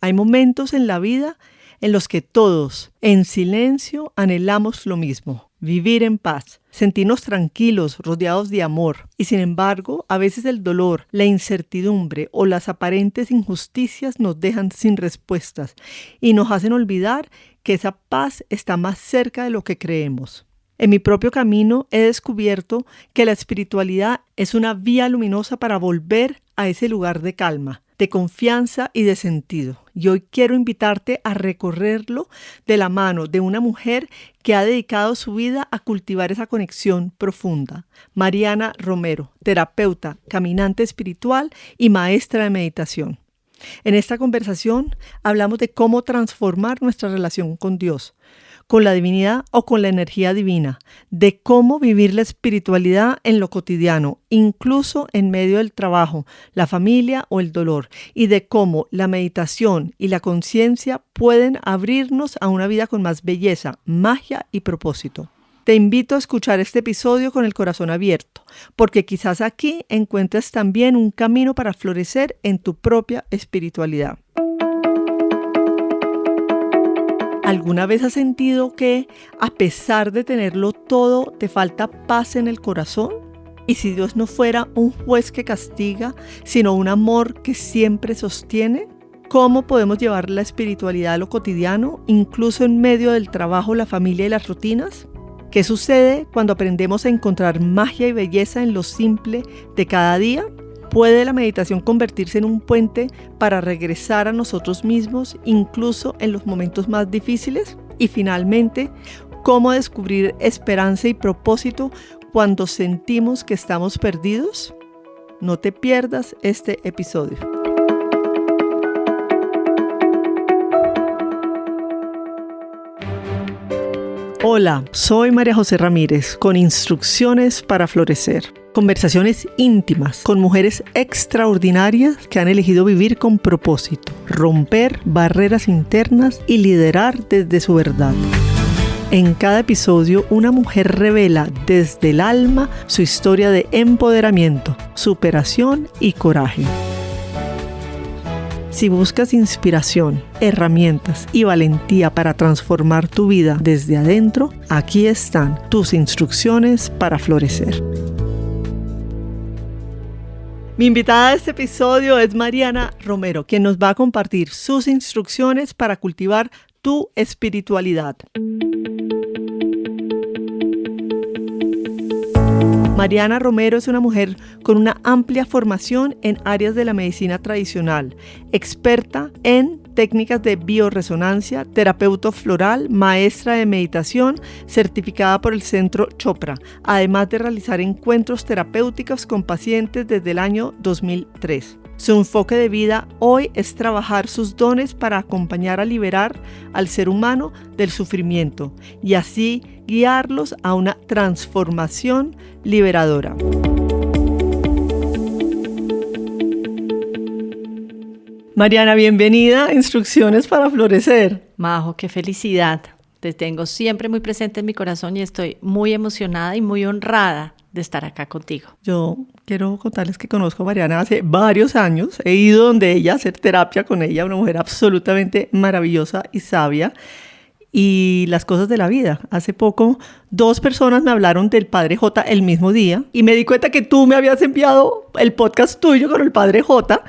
Hay momentos en la vida en los que todos, en silencio, anhelamos lo mismo: vivir en paz, sentirnos tranquilos, rodeados de amor. Y sin embargo, a veces el dolor, la incertidumbre o las aparentes injusticias nos dejan sin respuestas y nos hacen olvidar que esa paz está más cerca de lo que creemos. En mi propio camino he descubierto que la espiritualidad es una vía luminosa para volver a ese lugar de calma, de confianza y de sentido. Y hoy quiero invitarte a recorrerlo de la mano de una mujer que ha dedicado su vida a cultivar esa conexión profunda. Mariana Romero, terapeuta, caminante espiritual y maestra de meditación. En esta conversación hablamos de cómo transformar nuestra relación con Dios, con la divinidad o con la energía divina, de cómo vivir la espiritualidad en lo cotidiano, incluso en medio del trabajo, la familia o el dolor, y de cómo la meditación y la conciencia pueden abrirnos a una vida con más belleza, magia y propósito. Te invito a escuchar este episodio con el corazón abierto, porque quizás aquí encuentres también un camino para florecer en tu propia espiritualidad. ¿Alguna vez has sentido que, a pesar de tenerlo todo, te falta paz en el corazón? ¿Y si Dios no fuera un juez que castiga, sino un amor que siempre sostiene? ¿Cómo podemos llevar la espiritualidad a lo cotidiano, incluso en medio del trabajo, la familia y las rutinas? ¿Qué sucede cuando aprendemos a encontrar magia y belleza en lo simple de cada día? ¿Puede la meditación convertirse en un puente para regresar a nosotros mismos, incluso en los momentos más difíciles? Y finalmente, ¿cómo descubrir esperanza y propósito cuando sentimos que estamos perdidos? No te pierdas este episodio. Hola, soy María José Ramírez, con instrucciones para florecer. Conversaciones íntimas con mujeres extraordinarias que han elegido vivir con propósito, romper barreras internas y liderar desde su verdad. En cada episodio, una mujer revela desde el alma su historia de empoderamiento, superación y coraje. Si buscas inspiración, herramientas y valentía para transformar tu vida desde adentro, aquí están tus instrucciones para florecer. Mi invitada a este episodio es Mariana Romero, quien nos va a compartir sus instrucciones para cultivar tu espiritualidad. Mariana Romero es una mujer con una amplia formación en áreas de la medicina tradicional, experta en técnicas de bioresonancia, terapeuta floral, maestra de meditación, certificada por el Centro Chopra, además de realizar encuentros terapéuticos con pacientes desde el año 2003. Su enfoque de vida hoy es trabajar sus dones para acompañar a liberar al ser humano del sufrimiento y así guiarlos a una transformación liberadora. Mariana, bienvenida a Instrucciones para Florecer. Majo, qué felicidad. Te tengo siempre muy presente en mi corazón y estoy muy emocionada y muy honrada de estar acá contigo. Yo quiero contarles que conozco a Mariana hace varios años. He ido donde ella a hacer terapia con ella, una mujer absolutamente maravillosa y sabia. Y las cosas de la vida. Hace poco, 2 personas me hablaron del Padre J el mismo día y me di cuenta que tú me habías enviado el podcast tuyo con el Padre J,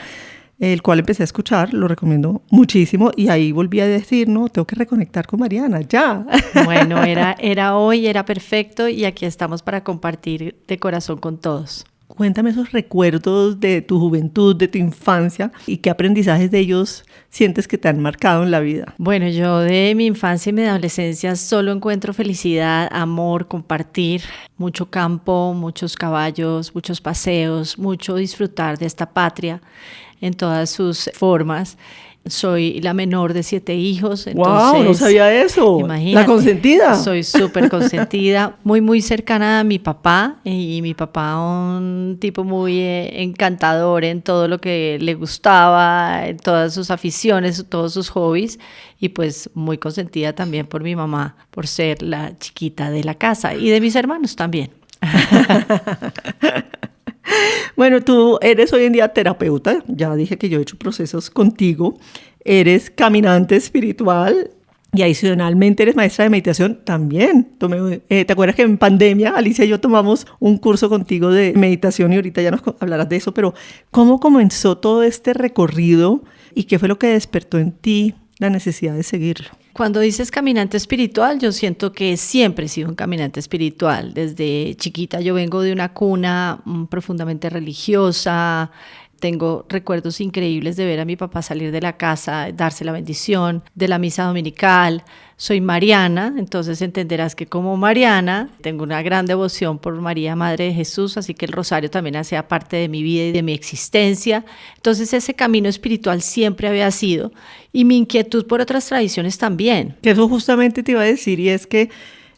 el cual empecé a escuchar, lo recomiendo muchísimo, y ahí volví a decir, no, tengo que reconectar con Mariana, ya. Bueno, era hoy, era perfecto, y aquí estamos para compartir de corazón con todos. Cuéntame esos recuerdos de tu juventud, de tu infancia, y qué aprendizajes de ellos sientes que te han marcado en la vida. Bueno, yo de mi infancia y mi adolescencia solo encuentro felicidad, amor, compartir, mucho campo, muchos caballos, muchos paseos, mucho disfrutar de esta patria en todas sus formas. Soy la menor de 7 hijos. Entonces, ¡wow! No sabía eso. Imagínate, la consentida. Soy súper consentida, muy cercana a mi papá. Y mi papá, un tipo muy encantador en todo lo que le gustaba, en todas sus aficiones, todos sus hobbies. Y pues muy consentida también por mi mamá, por ser la chiquita de la casa. Y de mis hermanos también. Bueno, tú eres hoy en día terapeuta, ya dije que yo he hecho procesos contigo. eres caminante espiritual y adicionalmente eres maestra de meditación también. ¿Te acuerdas que en pandemia Alicia y yo tomamos un curso contigo de meditación y ahorita ya nos hablarás de eso? Pero ¿cómo comenzó todo este recorrido y qué fue lo que despertó en ti la necesidad de seguirlo? Cuando dices caminante espiritual, yo siento que siempre he sido un caminante espiritual. Desde chiquita yo vengo de una cuna profundamente religiosa. Tengo recuerdos increíbles de ver a mi papá salir de la casa, darse la bendición, de la misa dominical. Soy mariana, entonces entenderás que como mariana tengo una gran devoción por María, Madre de Jesús, así que el rosario también hacía parte de mi vida y de mi existencia. Entonces ese camino espiritual siempre había sido, y mi inquietud por otras tradiciones también. Que eso justamente te iba a decir, y es que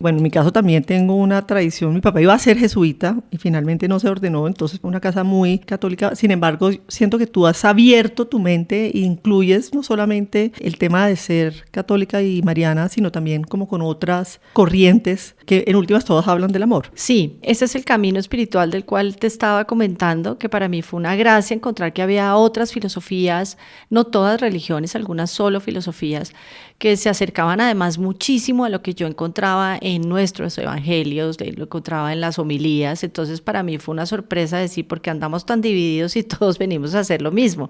bueno, en mi caso también tengo una tradición. Mi papá iba a ser jesuita y finalmente no se ordenó, entonces fue una casa muy católica. Sin embargo, siento que tú has abierto tu mente e incluyes no solamente el tema de ser católica y mariana, sino también como con otras corrientes que en últimas todas hablan del amor. Sí, ese es el camino espiritual del cual te estaba comentando, que para mí fue una gracia encontrar que había otras filosofías, no todas religiones, algunas solo filosofías, que se acercaban además muchísimo a lo que yo encontraba en nuestros evangelios, lo encontraba en las homilías. Entonces para mí fue una sorpresa decir, ¿por qué andamos tan divididos y todos venimos a hacer lo mismo?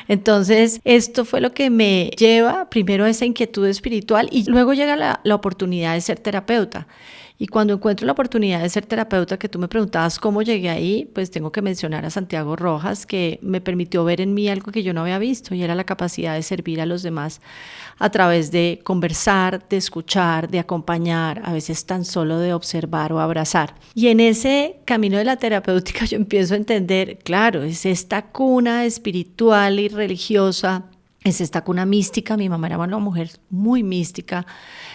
Entonces esto fue lo que me lleva primero a esa inquietud espiritual, y luego llega la oportunidad de ser terapeuta. Y cuando encuentro la oportunidad de ser terapeuta, que tú me preguntabas cómo llegué ahí, pues tengo que mencionar a Santiago Rojas, que me permitió ver en mí algo que yo no había visto, y era la capacidad de servir a los demás a través de conversar, de escuchar, de acompañar, a veces tan solo de observar o abrazar. Y en ese camino de la terapéutica yo empiezo a entender, claro, es esta cuna espiritual y religiosa, es esta cuna mística. Mi mamá era una mujer muy mística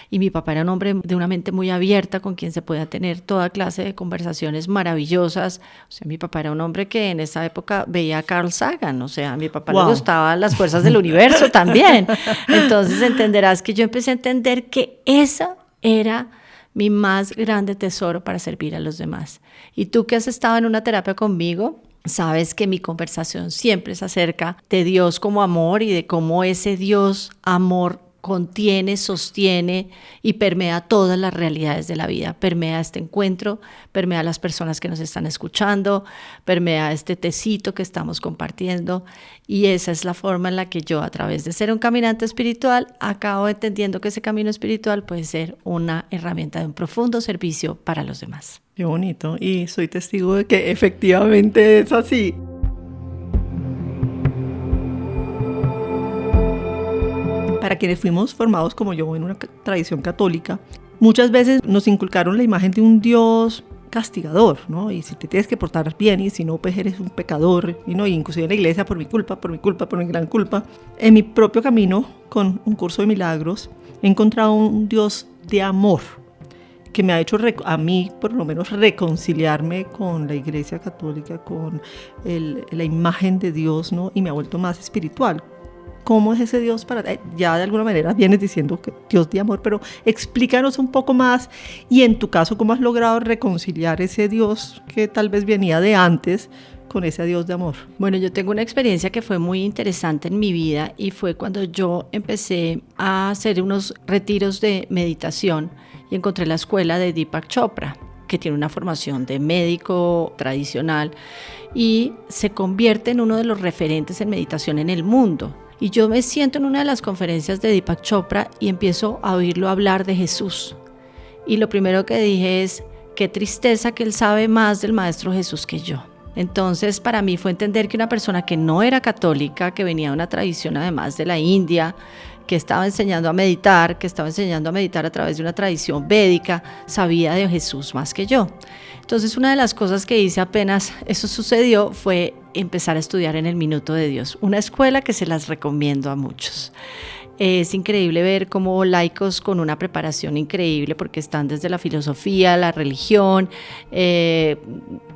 y mi papá era un hombre de una mente muy abierta con quien se podía tener toda clase de conversaciones maravillosas. O sea, mi papá era un hombre que en esa época veía a Carl Sagan. O sea, a mi papá le gustaban las fuerzas del universo también. Entonces entenderás que yo empecé a entender que esa era mi más grande tesoro para servir a los demás. Y tú que has estado en una terapia conmigo, sabes que mi conversación siempre es acerca de Dios como amor y de cómo ese Dios amor contiene, sostiene y permea todas las realidades de la vida. Permea este encuentro, permea las personas que nos están escuchando, permea este tecito que estamos compartiendo, y esa es la forma en la que yo, a través de ser un caminante espiritual, acabo entendiendo que ese camino espiritual puede ser una herramienta de un profundo servicio para los demás. Qué bonito, y soy testigo de que efectivamente es así. Para quienes fuimos formados como yo en una tradición católica, muchas veces nos inculcaron la imagen de un Dios castigador, ¿no? Y si te tienes que portar bien, y si no, pues eres un pecador, y no, y inclusive en la iglesia por mi culpa, por mi gran culpa. En mi propio camino, con un curso de milagros, he encontrado un Dios de amor que me ha hecho a mí, por lo menos, reconciliarme con la Iglesia Católica, con la imagen de Dios, ¿no? Y me ha vuelto más espiritual. ¿Cómo es ese Dios para ti? Ya de alguna manera vienes diciendo que Dios de amor, pero explícanos un poco más, y en tu caso, ¿cómo has logrado reconciliar ese Dios que tal vez venía de antes con ese Dios de amor? Bueno, yo tengo una experiencia que fue muy interesante en mi vida, y fue cuando yo empecé a hacer unos retiros de meditación y encontré la escuela de Deepak Chopra, que tiene una formación de médico tradicional y se convierte en uno de los referentes en meditación en el mundo. Y yo me siento en una de las conferencias de Deepak Chopra y empiezo a oírlo hablar de Jesús. Y lo primero que dije es, qué tristeza que él sabe más del Maestro Jesús que yo. Entonces para mí fue entender que una persona que no era católica, que venía de una tradición además de la India, que estaba enseñando a meditar, a través de una tradición védica, sabía de Jesús más que yo. Entonces una de las cosas que hice apenas eso sucedió fue empezar a estudiar en el Minuto de Dios, una escuela que se las recomiendo a muchos. Es increíble ver cómo laicos con una preparación increíble, porque están desde la filosofía, la religión,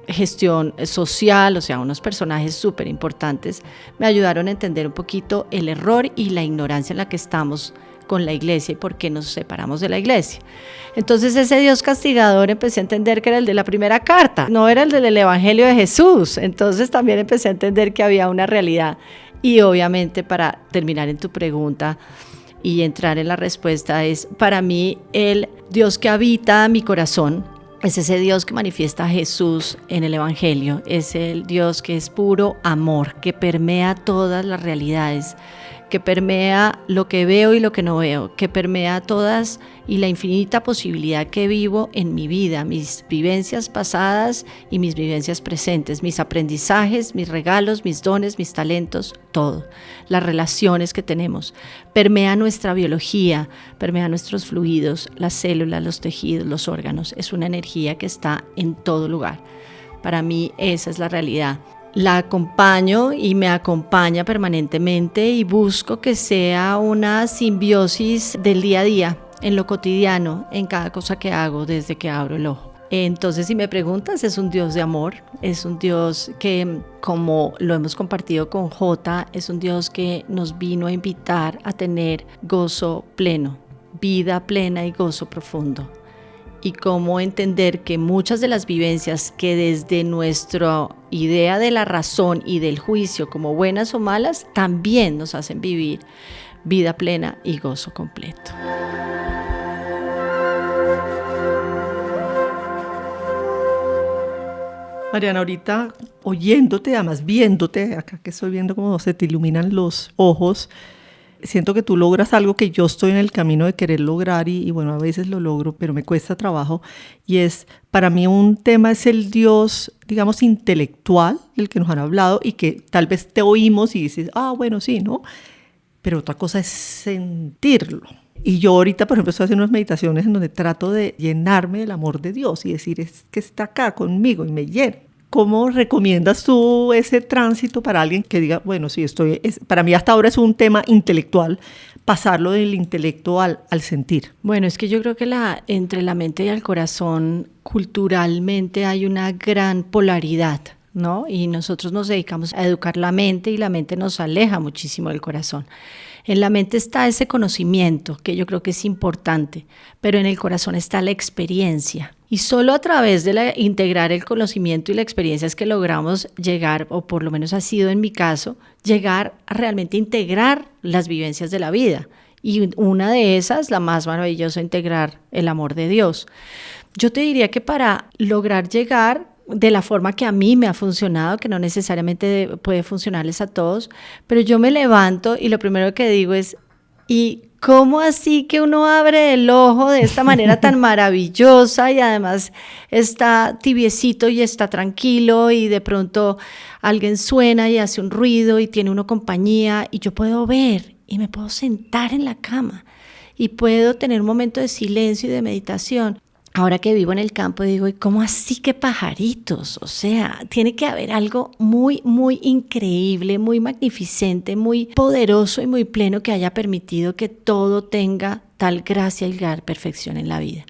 gestión social, o sea, unos personajes súper importantes, me ayudaron a entender un poquito el error y la ignorancia en la que estamos con la iglesia y por qué nos separamos de la iglesia. Entonces ese Dios castigador empecé a entender que era el de la primera carta, no era el del Evangelio de Jesús. Entonces también empecé a entender que había una realidad Y obviamente, para terminar en tu pregunta y entrar en la respuesta, es para mí el Dios que habita mi corazón. Es ese Dios que manifiesta a Jesús en el Evangelio, es el Dios que es puro amor, que permea todas las realidades, que permea lo que veo y lo que no veo, que permea todas y la infinita posibilidad que vivo en mi vida, mis vivencias pasadas y mis vivencias presentes, mis aprendizajes, mis regalos, mis dones, mis talentos, todo, las relaciones que tenemos. Permea nuestra biología, permea nuestros fluidos, las células, los tejidos, los órganos. Es una energía que está en todo lugar. Para mí esa es la realidad. La acompaño y me acompaña permanentemente y busco que sea una simbiosis del día a día, en lo cotidiano, en cada cosa que hago desde que abro el ojo. Entonces, si me preguntas, es un Dios de amor, es un Dios que, como lo hemos compartido con Jota, es un Dios que nos vino a invitar a tener gozo pleno, vida plena y gozo profundo. Y cómo entender que muchas de las vivencias que desde nuestra idea de la razón y del juicio como buenas o malas, también nos hacen vivir vida plena y gozo completo. Mariana, ahorita oyéndote, además viéndote, acá que estoy viendo cómo se te iluminan los ojos, siento que tú logras algo que yo estoy en el camino de querer lograr y bueno, a veces lo logro, pero me cuesta trabajo. Y es, para mí un tema es el Dios, digamos, intelectual, del que nos han hablado y que tal vez te oímos y dices, bueno, sí, ¿no? Pero otra cosa es sentirlo. Y yo ahorita, por ejemplo, estoy haciendo unas meditaciones en donde trato de llenarme del amor de Dios y decir, es que está acá conmigo y me llena. ¿Cómo recomiendas tú ese tránsito para alguien que diga, bueno, sí, para mí hasta ahora es un tema intelectual, pasarlo del intelecto al sentir? Bueno, es que yo creo que entre la mente y el corazón culturalmente hay una gran polaridad, ¿no? Y nosotros nos dedicamos a educar la mente y la mente nos aleja muchísimo del corazón. En la mente está ese conocimiento, que yo creo que es importante, pero en el corazón está la experiencia. Y solo a través de integrar el conocimiento y la experiencia es que logramos llegar, o por lo menos ha sido en mi caso, llegar a realmente integrar las vivencias de la vida. Y una de esas, la más maravillosa, integrar el amor de Dios. Yo te diría que para lograr llegar de la forma que a mí me ha funcionado, que no necesariamente puede funcionarles a todos, pero yo me levanto y lo primero que digo es, ¿y cómo así que uno abre el ojo de esta manera tan maravillosa y además está tibiecito y está tranquilo y de pronto alguien suena y hace un ruido y tiene una compañía y yo puedo ver y me puedo sentar en la cama y puedo tener un momento de silencio y de meditación? Ahora que vivo en el campo digo, ¿y cómo así que pajaritos? O sea, tiene que haber algo muy, muy increíble, muy magnificente, muy poderoso y muy pleno que haya permitido que todo tenga tal gracia y tal perfección en la vida.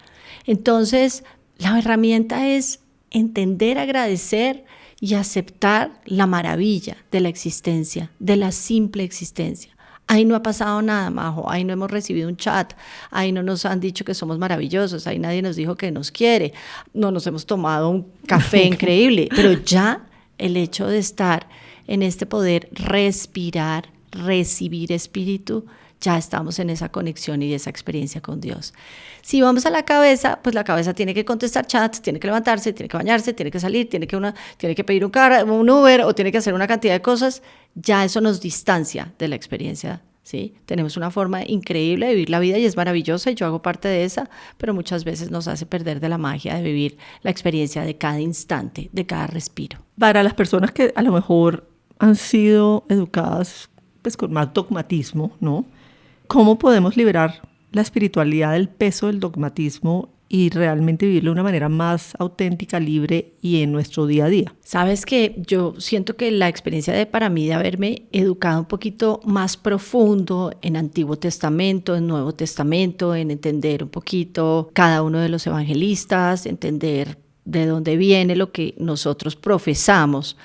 Entonces, la herramienta es entender, agradecer y aceptar la maravilla de la existencia, de la simple existencia. Ahí no ha pasado nada, Majo, ahí no hemos recibido un chat, ahí no nos han dicho que somos maravillosos, ahí nadie nos dijo que nos quiere, no nos hemos tomado un café increíble, pero ya el hecho de estar en este poder respirar, recibir espíritu, ya estamos en esa conexión y esa experiencia con Dios. Si vamos a la cabeza, pues la cabeza tiene que contestar chats, tiene que levantarse, tiene que bañarse, tiene que salir, tiene que pedir un Uber o tiene que hacer una cantidad de cosas. Ya eso nos distancia de la experiencia, ¿sí? Tenemos una forma increíble de vivir la vida y es maravillosa y yo hago parte de esa, pero muchas veces nos hace perder de la magia de vivir la experiencia de cada instante, de cada respiro. Para las personas que a lo mejor han sido educadas pues, con más dogmatismo, ¿no? ¿Cómo podemos liberar la espiritualidad del peso del dogmatismo y realmente vivirlo de una manera más auténtica, libre y en nuestro día a día? Sabes que yo siento que la experiencia para mí de haberme educado un poquito más profundo en Antiguo Testamento, en Nuevo Testamento, en entender un poquito cada uno de los evangelistas, entender de dónde viene lo que nosotros profesamos,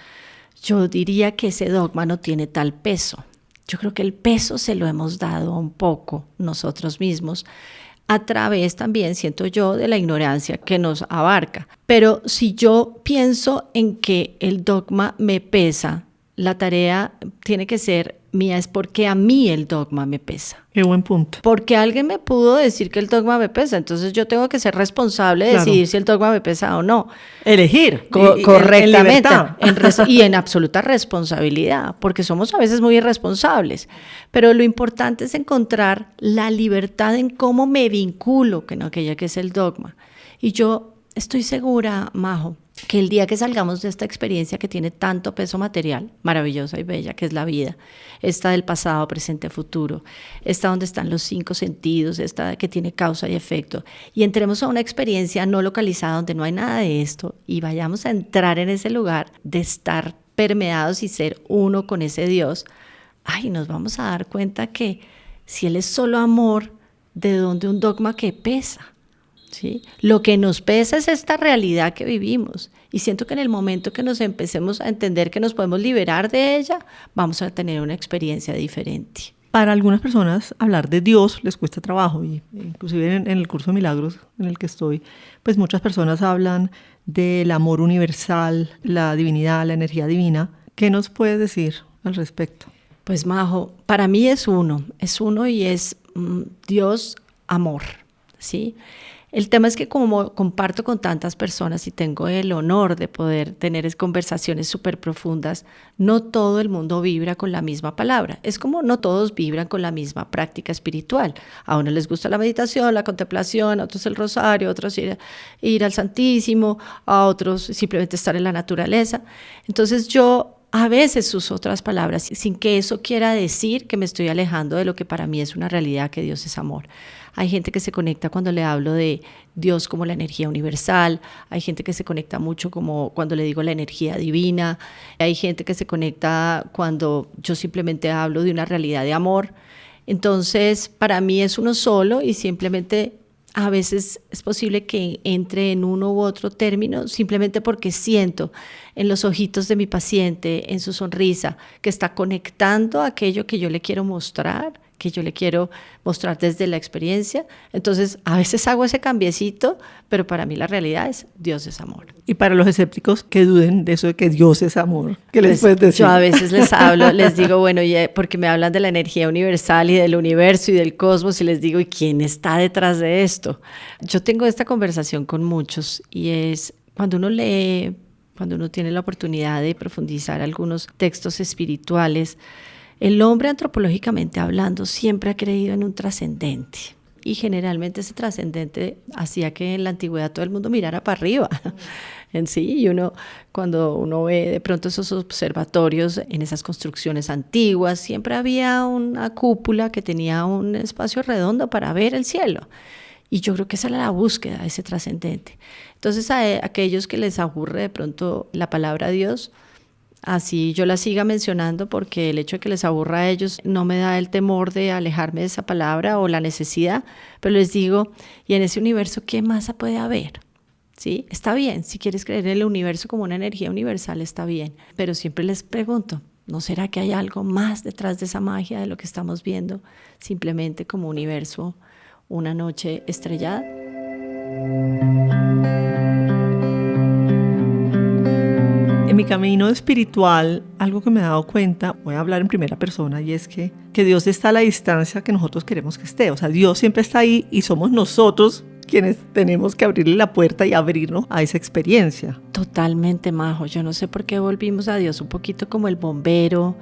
yo diría que ese dogma no tiene tal peso. Yo creo que el peso se lo hemos dado un poco nosotros mismos a través también, siento yo, de la ignorancia que nos abarca. Pero si yo pienso en que el dogma me pesa, la tarea tiene que ser mía, es porque a mí el dogma me pesa. Qué buen punto. Porque alguien me pudo decir que el dogma me pesa, entonces yo tengo que ser responsable de decidir si el dogma me pesa o no. Elegir. Correctamente. Y en absoluta responsabilidad, porque somos a veces muy irresponsables. Pero lo importante es encontrar la libertad en cómo me vinculo con aquella que es el dogma. Y yo estoy segura, Majo, que el día que salgamos de esta experiencia que tiene tanto peso material, maravillosa y bella, que es la vida, esta del pasado, presente, futuro, esta donde están los 5 sentidos, esta que tiene causa y efecto, y entremos a una experiencia no localizada donde no hay nada de esto, y vayamos a entrar en ese lugar de estar permeados y ser uno con ese Dios, nos vamos a dar cuenta que si Él es solo amor, ¿de dónde un dogma que pesa? ¿Sí? Lo que nos pesa es esta realidad que vivimos, y siento que en el momento que nos empecemos a entender que nos podemos liberar de ella, vamos a tener una experiencia diferente. Para algunas personas hablar de Dios les cuesta trabajo, y inclusive en el curso de milagros en el que estoy, pues muchas personas hablan del amor universal, la divinidad, la energía divina. ¿Qué nos puedes decir al respecto? Pues Majo, para mí es uno y es Dios amor, ¿sí? El tema es que como comparto con tantas personas y tengo el honor de poder tener conversaciones súper profundas, no todo el mundo vibra con la misma palabra. Es como no todos vibran con la misma práctica espiritual. A unos les gusta la meditación, la contemplación, a otros el rosario, a otros ir al Santísimo, a otros simplemente estar en la naturaleza. Entonces yo a veces uso otras palabras sin que eso quiera decir que me estoy alejando de lo que para mí es una realidad, que Dios es amor. Hay gente que se conecta cuando le hablo de Dios como la energía universal, hay gente que se conecta mucho como cuando le digo la energía divina, hay gente que se conecta cuando yo simplemente hablo de una realidad de amor. Entonces, para mí es uno solo, y simplemente a veces es posible que entre en uno u otro término simplemente porque siento en los ojitos de mi paciente, en su sonrisa, que está conectando aquello que yo le quiero mostrar, que yo le quiero mostrar desde la experiencia. Entonces, a veces hago ese cambiecito, pero para mí la realidad es Dios es amor. Y para los escépticos que duden de eso de que Dios es amor, ¿qué les puedes decir? Yo a veces les hablo, les digo, bueno, porque me hablan de la energía universal y del universo y del cosmos, y les digo, ¿y quién está detrás de esto? Yo tengo esta conversación con muchos, y es cuando uno lee, cuando uno tiene la oportunidad de profundizar algunos textos espirituales, el hombre, antropológicamente hablando, siempre ha creído en un trascendente, y generalmente ese trascendente hacía que en la antigüedad todo el mundo mirara para arriba en sí, y cuando uno ve de pronto esos observatorios en esas construcciones antiguas, siempre había una cúpula que tenía un espacio redondo para ver el cielo, y yo creo que esa era la búsqueda de ese trascendente. Entonces, a aquellos que les aburre de pronto la palabra Dios, así yo la siga mencionando, porque el hecho de que les aburra a ellos no me da el temor de alejarme de esa palabra o la necesidad, pero les digo, y en ese universo, ¿qué más puede haber? ¿Sí? Está bien, si quieres creer en el universo como una energía universal, está bien, pero siempre les pregunto, ¿no será que hay algo más detrás de esa magia de lo que estamos viendo, simplemente como universo, una noche estrellada? En mi camino espiritual, algo que me he dado cuenta, voy a hablar en primera persona, y es que Dios está a la distancia que nosotros queremos que esté. O sea, Dios siempre está ahí, y somos nosotros quienes tenemos que abrirle la puerta y abrirnos a esa experiencia. Totalmente, Majo. Yo no sé por qué volvimos a Dios un poquito como el bombero,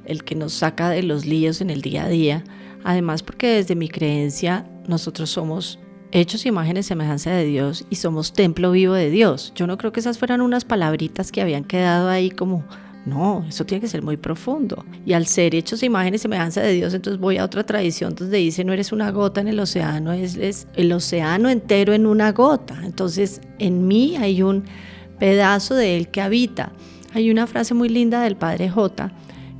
el que nos saca de los líos en el día a día. Además, porque desde mi creencia, nosotros somos hechos imagen y semejanza de Dios, y somos templo vivo de Dios. Yo no creo que esas fueran unas palabritas que habían quedado ahí como, no, eso tiene que ser muy profundo. Y al ser hechos imagen y semejanza de Dios, entonces voy a otra tradición donde dice, no eres una gota en el océano, es el océano entero en una gota. Entonces, en mí hay un pedazo de Él que habita. Hay una frase muy linda del Padre J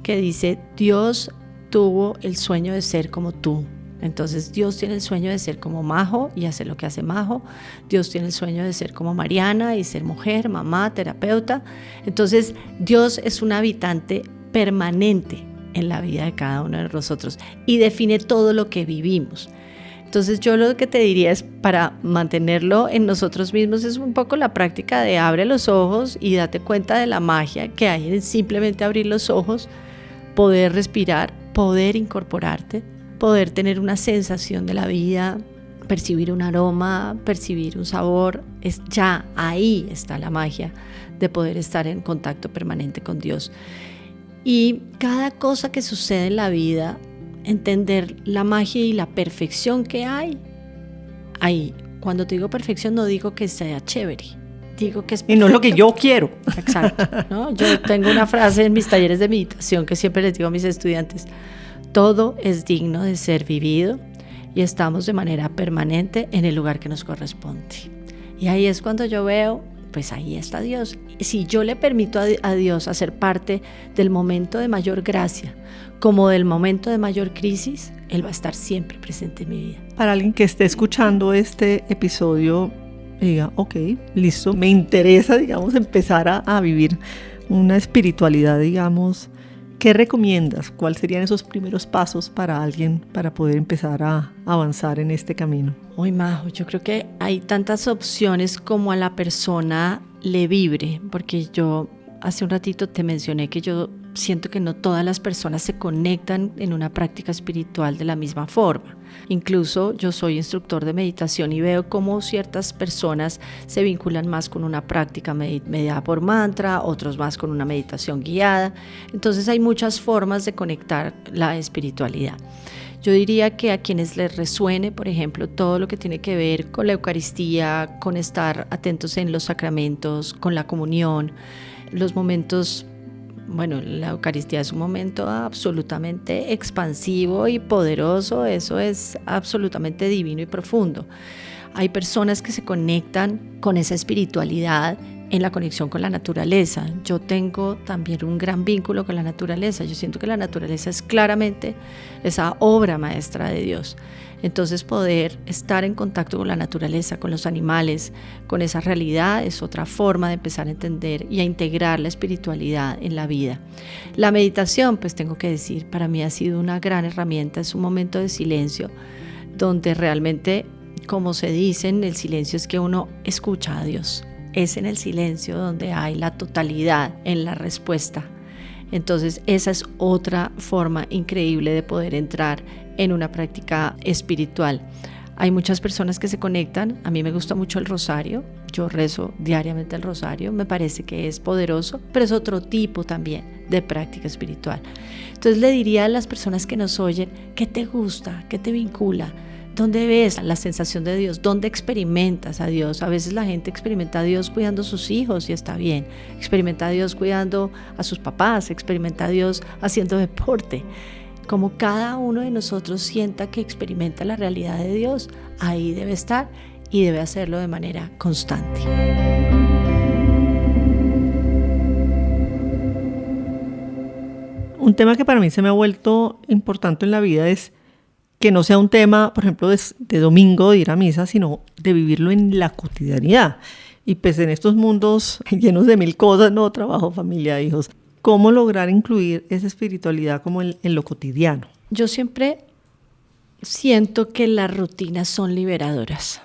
que dice, Dios tuvo el sueño de ser como tú. Entonces Dios tiene el sueño de ser como Majo y hacer lo que hace Majo. Dios tiene el sueño de ser como Mariana y ser mujer, mamá, terapeuta. Entonces Dios es un habitante permanente en la vida de cada uno de nosotros y define todo lo que vivimos. Entonces yo lo que te diría es, para mantenerlo en nosotros mismos, es un poco la práctica de abre los ojos y date cuenta de la magia que hay en simplemente abrir los ojos, poder respirar, poder incorporarte, poder tener una sensación de la vida, percibir un aroma, percibir un sabor. Ya ahí está la magia de poder estar en contacto permanente con Dios. Y cada cosa que sucede en la vida, entender la magia y la perfección que hay ahí. Cuando te digo perfección, no digo que sea chévere, digo que es perfecto. Y no es lo que yo quiero. Exacto, ¿no? Yo tengo una frase en mis talleres de meditación que siempre les digo a mis estudiantes: todo es digno de ser vivido y estamos de manera permanente en el lugar que nos corresponde. Y ahí es cuando yo veo, pues ahí está Dios. Si yo le permito a Dios hacer parte del momento de mayor gracia como del momento de mayor crisis, Él va a estar siempre presente en mi vida. Para alguien que esté escuchando este episodio, diga, ok, listo, me interesa, digamos, empezar a vivir una espiritualidad, digamos, ¿qué recomiendas? ¿Cuáles serían esos primeros pasos para alguien para poder empezar a avanzar en este camino? Uy, Majo, yo creo que hay tantas opciones como a la persona le vibre, porque yo hace un ratito te mencioné que yo siento que no todas las personas se conectan en una práctica espiritual de la misma forma. Incluso yo soy instructor de meditación y veo cómo ciertas personas se vinculan más con una práctica mediada por mantra, otros más con una meditación guiada. Entonces hay muchas formas de conectar la espiritualidad. Yo diría que a quienes les resuene, por ejemplo, todo lo que tiene que ver con la Eucaristía, con estar atentos en los sacramentos, con la comunión, los momentos. Bueno, la Eucaristía es un momento absolutamente expansivo y poderoso, eso es absolutamente divino y profundo. Hay personas que se conectan con esa espiritualidad en la conexión con la naturaleza. Yo tengo también un gran vínculo con la naturaleza. Yo siento que la naturaleza es claramente esa obra maestra de Dios. Entonces poder estar en contacto con la naturaleza, con los animales, con esa realidad es otra forma de empezar a entender y a integrar la espiritualidad en la vida. La meditación, pues tengo que decir, para mí ha sido una gran herramienta. Es un momento de silencio donde realmente, como se dice, en el silencio es que uno escucha a Dios. Es en el silencio donde hay la totalidad en la respuesta. Entonces esa es otra forma increíble de poder entrar en una práctica espiritual. Hay muchas personas que se conectan. A mí me gusta mucho el rosario. Yo rezo diariamente el rosario. Me parece que es poderoso, pero es otro tipo también de práctica espiritual. Entonces le diría a las personas que nos oyen, ¿qué te gusta? ¿Qué te vincula? ¿Dónde ves la sensación de Dios? ¿Dónde experimentas a Dios? A veces la gente experimenta a Dios cuidando a sus hijos y está bien. Experimenta a Dios cuidando a sus papás. Experimenta a Dios haciendo deporte. Como cada uno de nosotros sienta que experimenta la realidad de Dios, ahí debe estar y debe hacerlo de manera constante. Un tema que para mí se me ha vuelto importante en la vida es que no sea un tema, por ejemplo, de domingo, de ir a misa, sino de vivirlo en la cotidianidad. Y pues en estos mundos llenos de mil cosas, ¿no? Trabajo, familia, hijos. ¿Cómo lograr incluir esa espiritualidad como en lo cotidiano? Yo siempre siento que las rutinas son liberadoras.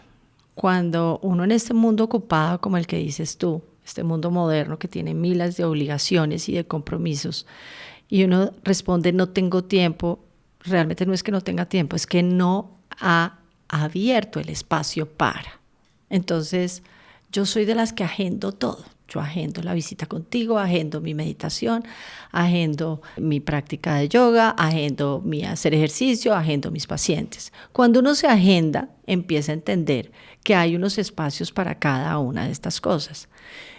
Cuando uno en este mundo ocupado, como el que dices tú, este mundo moderno que tiene miles de obligaciones y de compromisos, y uno responde no tengo tiempo, realmente no es que no tenga tiempo, es que no ha abierto el espacio para. Entonces, yo soy de las que agendo todo. Yo agendo la visita contigo, agendo mi meditación, agendo mi práctica de yoga, agendo mi hacer ejercicio, agendo mis pacientes. Cuando uno se agenda, empieza a entender que hay unos espacios para cada una de estas cosas.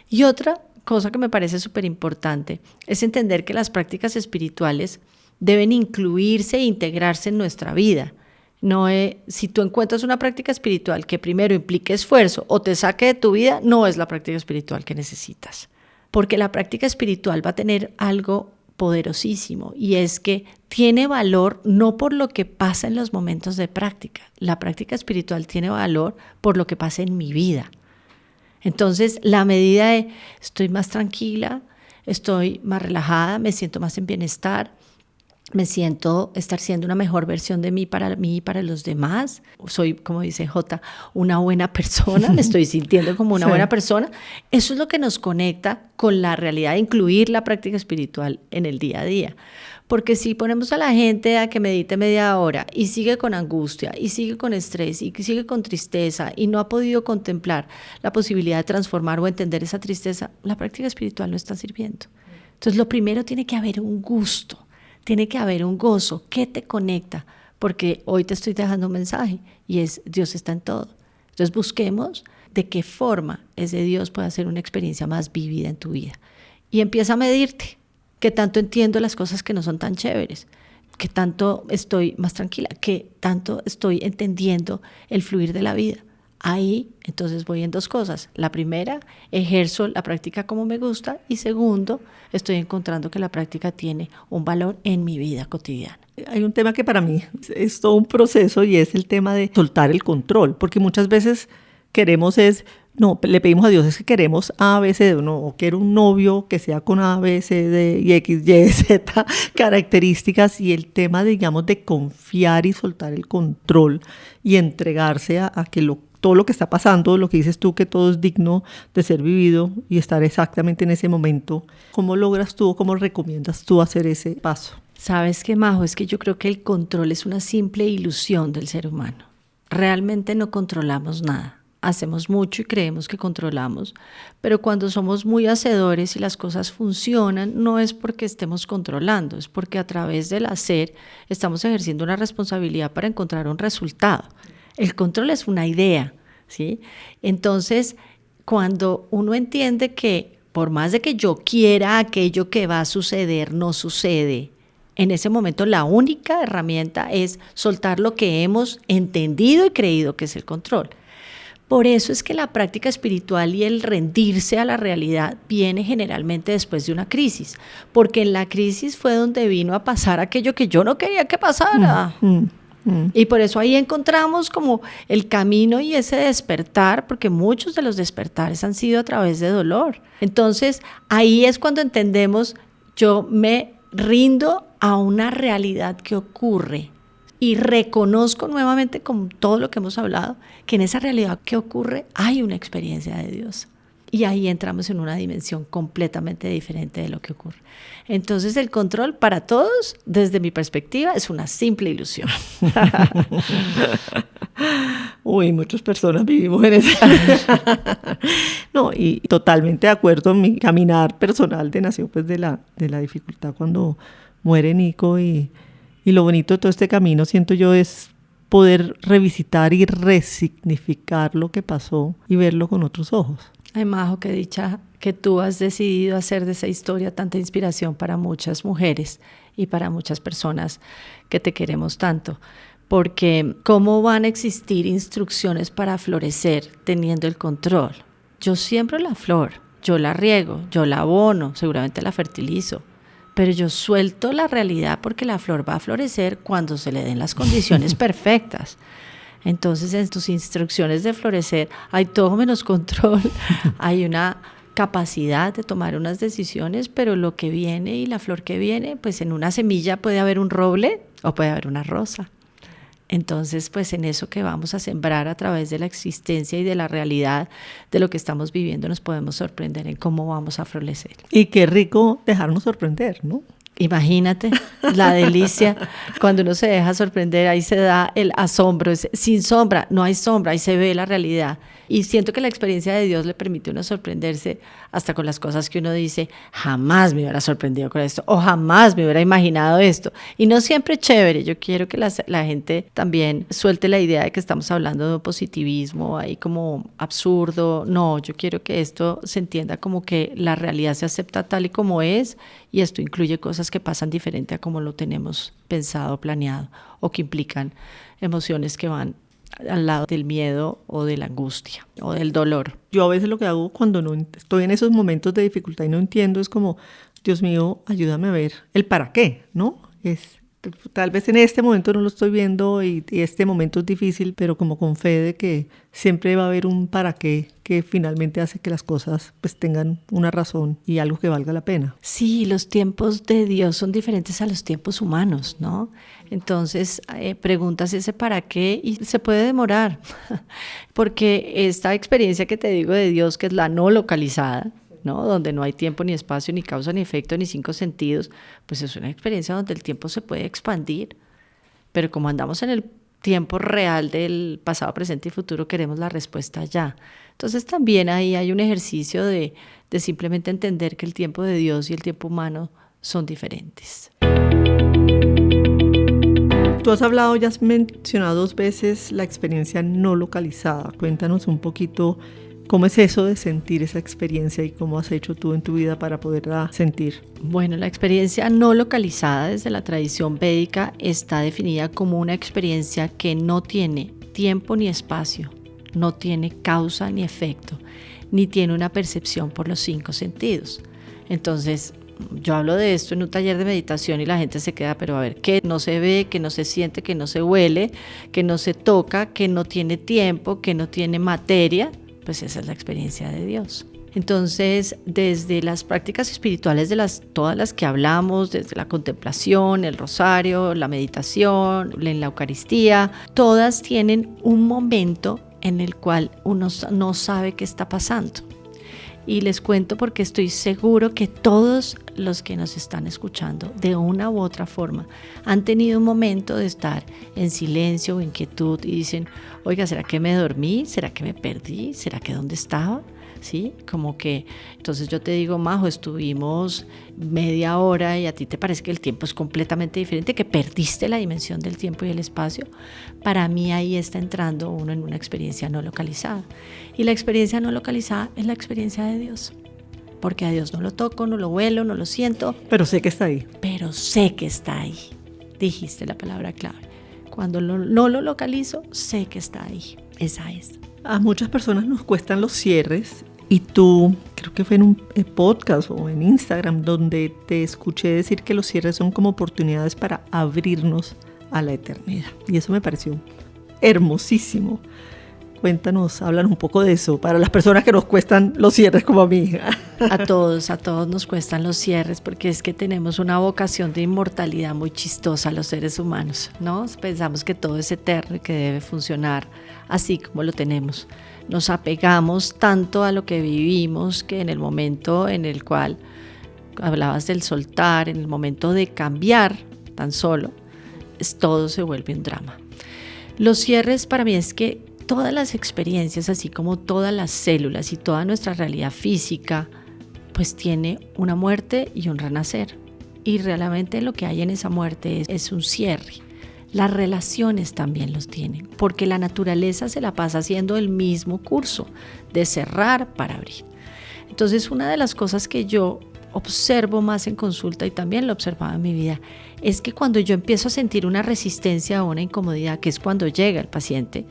Y otra cosa que me parece súper importante es entender que las prácticas espirituales deben incluirse e integrarse en nuestra vida. No si tú encuentras una práctica espiritual que primero implique esfuerzo o te saque de tu vida, no es la práctica espiritual que necesitas. Porque la práctica espiritual va a tener algo poderosísimo y es que tiene valor no por lo que pasa en los momentos de práctica. La práctica espiritual tiene valor por lo que pasa en mi vida. Entonces, la medida de estoy más tranquila, estoy más relajada, me siento más en bienestar, me siento estar siendo una mejor versión de mí y para los demás. Soy, como dice J, una buena persona, me estoy sintiendo como una buena persona. Eso es lo que nos conecta con la realidad de incluir la práctica espiritual en el día a día. Porque si ponemos a la gente a que medite media hora y sigue con angustia, y sigue con estrés, y sigue con tristeza, y no ha podido contemplar la posibilidad de transformar o entender esa tristeza, la práctica espiritual no está sirviendo. Entonces, lo primero, tiene que haber un gusto. Tiene que haber un gozo. ¿Qué te conecta? Porque hoy te estoy dejando un mensaje y es: Dios está en todo. Entonces busquemos de qué forma ese Dios puede hacer una experiencia más vívida en tu vida. Y empieza a medirte. ¿Qué tanto entiendo las cosas que no son tan chéveres? ¿Qué tanto estoy más tranquila? ¿Qué tanto estoy entendiendo el fluir de la vida? Ahí entonces voy en dos cosas. La primera, ejerzo la práctica como me gusta, y segundo, estoy encontrando que la práctica tiene un valor en mi vida cotidiana. Hay un tema que para mí es todo un proceso, y es el tema de soltar el control, porque muchas veces le pedimos a Dios es que queremos A, B, C, D, o quiero un novio que sea con A, B, C, D y X, Y, Z características, y el tema, digamos, de confiar y soltar el control y entregarse a que todo lo que está pasando, lo que dices tú, que todo es digno de ser vivido y estar exactamente en ese momento. ¿Cómo logras tú o cómo recomiendas tú hacer ese paso? ¿Sabes qué, Majo? Es que yo creo que el control es una simple ilusión del ser humano. Realmente no controlamos nada. Hacemos mucho y creemos que controlamos, pero cuando somos muy hacedores y las cosas funcionan, no es porque estemos controlando, es porque a través del hacer estamos ejerciendo una responsabilidad para encontrar un resultado. El control es una idea, ¿sí? Entonces, cuando uno entiende que por más de que yo quiera aquello que va a suceder, no sucede, en ese momento la única herramienta es soltar lo que hemos entendido y creído que es el control. Por eso es que la práctica espiritual y el rendirse a la realidad viene generalmente después de una crisis, porque en la crisis fue donde vino a pasar aquello que yo no quería que pasara. Y por eso ahí encontramos como el camino y ese despertar, porque muchos de los despertares han sido a través de dolor. Entonces ahí es cuando entendemos: yo me rindo a una realidad que ocurre y reconozco nuevamente, con todo lo que hemos hablado, que en esa realidad que ocurre hay una experiencia de Dios. Y ahí entramos en una dimensión completamente diferente de lo que ocurre. Entonces el control para todos, desde mi perspectiva, es una simple ilusión. Uy, muchas personas vivimos en ese. No, y totalmente de acuerdo. En mi caminar personal nació pues de la dificultad cuando muere Nico, y lo bonito de todo este camino, siento yo, es poder revisitar y resignificar lo que pasó y verlo con otros ojos. Ay, Majo, qué dicha que tú has decidido hacer de esa historia tanta inspiración para muchas mujeres y para muchas personas que te queremos tanto. Porque ¿cómo van a existir instrucciones para florecer teniendo el control? Yo siembro la flor, yo la riego, yo la abono, seguramente la fertilizo, pero yo suelto la realidad porque la flor va a florecer cuando se le den las condiciones perfectas. Entonces, en tus instrucciones de florecer hay todo menos control, hay una capacidad de tomar unas decisiones, pero lo que viene y la flor que viene, pues en una semilla puede haber un roble o puede haber una rosa. Entonces, pues en eso que vamos a sembrar a través de la existencia y de la realidad de lo que estamos viviendo, nos podemos sorprender en cómo vamos a florecer. Y qué rico dejarnos sorprender, ¿no? Imagínate la delicia cuando uno se deja sorprender, ahí se da el asombro, sin sombra, no hay sombra, ahí se ve la realidad. Y siento que la experiencia de Dios le permite a uno sorprenderse hasta con las cosas que uno dice: jamás me hubiera sorprendido con esto, o jamás me hubiera imaginado esto. Y no siempre es chévere. Yo quiero que la gente también suelte la idea de que estamos hablando de un positivismo ahí como absurdo. No, yo quiero que esto se entienda como que la realidad se acepta tal y como es, y esto incluye cosas que pasan diferente a como lo tenemos pensado, planeado, o que implican emociones que van al lado del miedo o de la angustia o del dolor. Yo a veces lo que hago cuando no estoy en esos momentos de dificultad y no entiendo es como: Dios mío, ayúdame a ver el para qué, ¿no? Es Tal vez en este momento no lo estoy viendo y este momento es difícil, pero como con fe de que siempre va a haber un para qué que finalmente hace que las cosas pues tengan una razón y algo que valga la pena. Sí, los tiempos de Dios son diferentes a los tiempos humanos, ¿no? Entonces preguntas ese para qué y se puede demorar, porque esta experiencia que te digo de Dios, que es la no localizada, ¿no? Donde no hay tiempo ni espacio, ni causa, ni efecto, ni 5 sentidos, pues es una experiencia donde el tiempo se puede expandir, pero como andamos en el tiempo real del pasado, presente y futuro, queremos la respuesta ya. Entonces también ahí hay un ejercicio de simplemente entender que el tiempo de Dios y el tiempo humano son diferentes. Tú has hablado, ya has mencionado 2 veces la experiencia no localizada. Cuéntanos un poquito cómo es eso de sentir esa experiencia y cómo has hecho tú en tu vida para poderla sentir. Bueno, la experiencia no localizada desde la tradición védica está definida como una experiencia que no tiene tiempo ni espacio, no tiene causa ni efecto, ni tiene una percepción por los 5 sentidos. Entonces, yo hablo de esto en un taller de meditación y la gente se queda, pero a ver, que no se ve, que no se siente, que no se huele, que no se toca, que no tiene tiempo, que no tiene materia, pues esa es la experiencia de Dios. Entonces, desde las prácticas espirituales todas las que hablamos, desde la contemplación, el rosario, la meditación, en la Eucaristía, todas tienen un momento en el cual uno no sabe qué está pasando. Y les cuento porque estoy seguro que todos los que nos están escuchando, de una u otra forma, han tenido un momento de estar en silencio o inquietud y dicen, oiga, ¿será que me dormí? ¿Será que me perdí? ¿Será que dónde estaba? ¿Sí? Como que, entonces yo te digo, Majo, estuvimos media hora y a ti te parece que el tiempo es completamente diferente, que perdiste la dimensión del tiempo y el espacio. Para mí ahí está entrando uno en una experiencia no localizada. Y la experiencia no localizada es la experiencia de Dios. Porque a Dios no lo toco, no lo huelo, no lo siento. Pero sé que está ahí. Pero sé que está ahí. Dijiste la palabra clave. Cuando no lo localizo, sé que está ahí. Esa es. A muchas personas nos cuestan los cierres. Y tú, creo que fue en un podcast o en Instagram, donde te escuché decir que los cierres son como oportunidades para abrirnos a la eternidad. Y eso me pareció hermosísimo. Cuéntanos, háblanos un poco de eso, para las personas que nos cuestan los cierres como a mí. A todos nos cuestan los cierres, porque es que tenemos una vocación de inmortalidad muy chistosa los seres humanos, ¿no? Pensamos que todo es eterno y que debe funcionar así como lo tenemos. Nos apegamos tanto a lo que vivimos que en el momento en el cual hablabas del soltar, en el momento de cambiar tan solo, todo se vuelve un drama. Los cierres para mí es que todas las experiencias, así como todas las células y toda nuestra realidad física, pues tiene una muerte y un renacer. Y realmente lo que hay en esa muerte es un cierre. Las relaciones también los tienen, porque la naturaleza se la pasa haciendo el mismo curso de cerrar para abrir. Entonces, una de las cosas que yo observo más en consulta y también lo observaba en mi vida, es que cuando yo empiezo a sentir una resistencia o una incomodidad, que es cuando llega el paciente,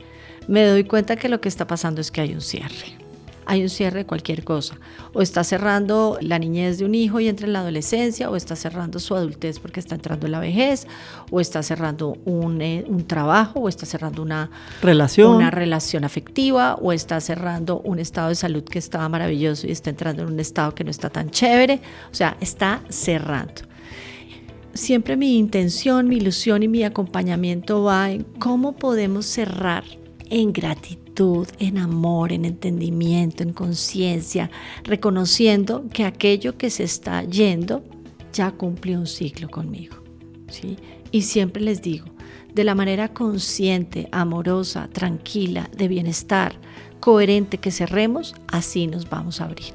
me doy cuenta que lo que está pasando es que hay un cierre. Hay un cierre de cualquier cosa. O está cerrando la niñez de un hijo y entra en la adolescencia, o está cerrando su adultez porque está entrando en la vejez, o está cerrando un trabajo, o está cerrando una relación afectiva, o está cerrando un estado de salud que estaba maravilloso y está entrando en un estado que no está tan chévere. O sea, está cerrando. Siempre mi intención, mi ilusión y mi acompañamiento va en cómo podemos cerrar en gratitud, en amor, en entendimiento, en conciencia, reconociendo que aquello que se está yendo ya cumplió un ciclo conmigo, ¿sí? Y siempre les digo, de la manera consciente, amorosa, tranquila, de bienestar, coherente que cerremos, así nos vamos a abrir.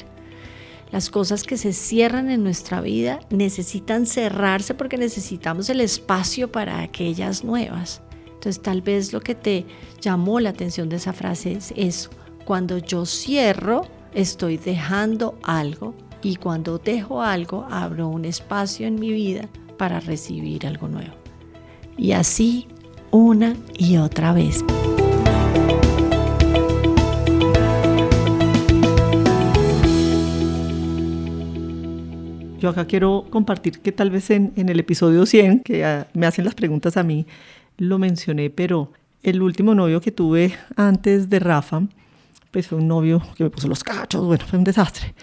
Las cosas que se cierran en nuestra vida necesitan cerrarse porque necesitamos el espacio para aquellas nuevas. Entonces, tal vez lo que te llamó la atención de esa frase es eso. Cuando yo cierro, estoy dejando algo, y cuando dejo algo, abro un espacio en mi vida para recibir algo nuevo. Y así, una y otra vez. Yo acá quiero compartir que tal vez en el episodio 100, que me hacen las preguntas a mí, lo mencioné, pero el último novio que tuve antes de Rafa, pues fue un novio que me puso los cachos, bueno, fue un desastre.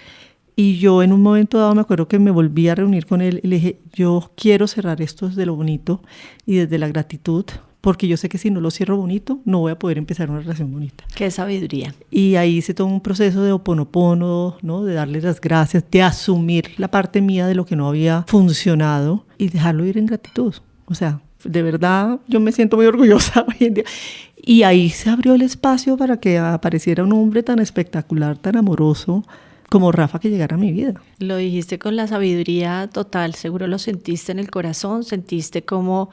Y yo en un momento dado me acuerdo que me volví a reunir con él y le dije, yo quiero cerrar esto desde lo bonito y desde la gratitud, porque yo sé que si no lo cierro bonito, no voy a poder empezar una relación bonita. Qué sabiduría. Y ahí hice todo un proceso de ho'oponopono, ¿no? De darle las gracias, de asumir la parte mía de lo que no había funcionado y dejarlo ir en gratitud. O sea, de verdad, yo me siento muy orgullosa hoy en día. Y ahí se abrió el espacio para que apareciera un hombre tan espectacular, tan amoroso, como Rafa, que llegara a mi vida. Lo dijiste con la sabiduría total, seguro lo sentiste en el corazón, sentiste como,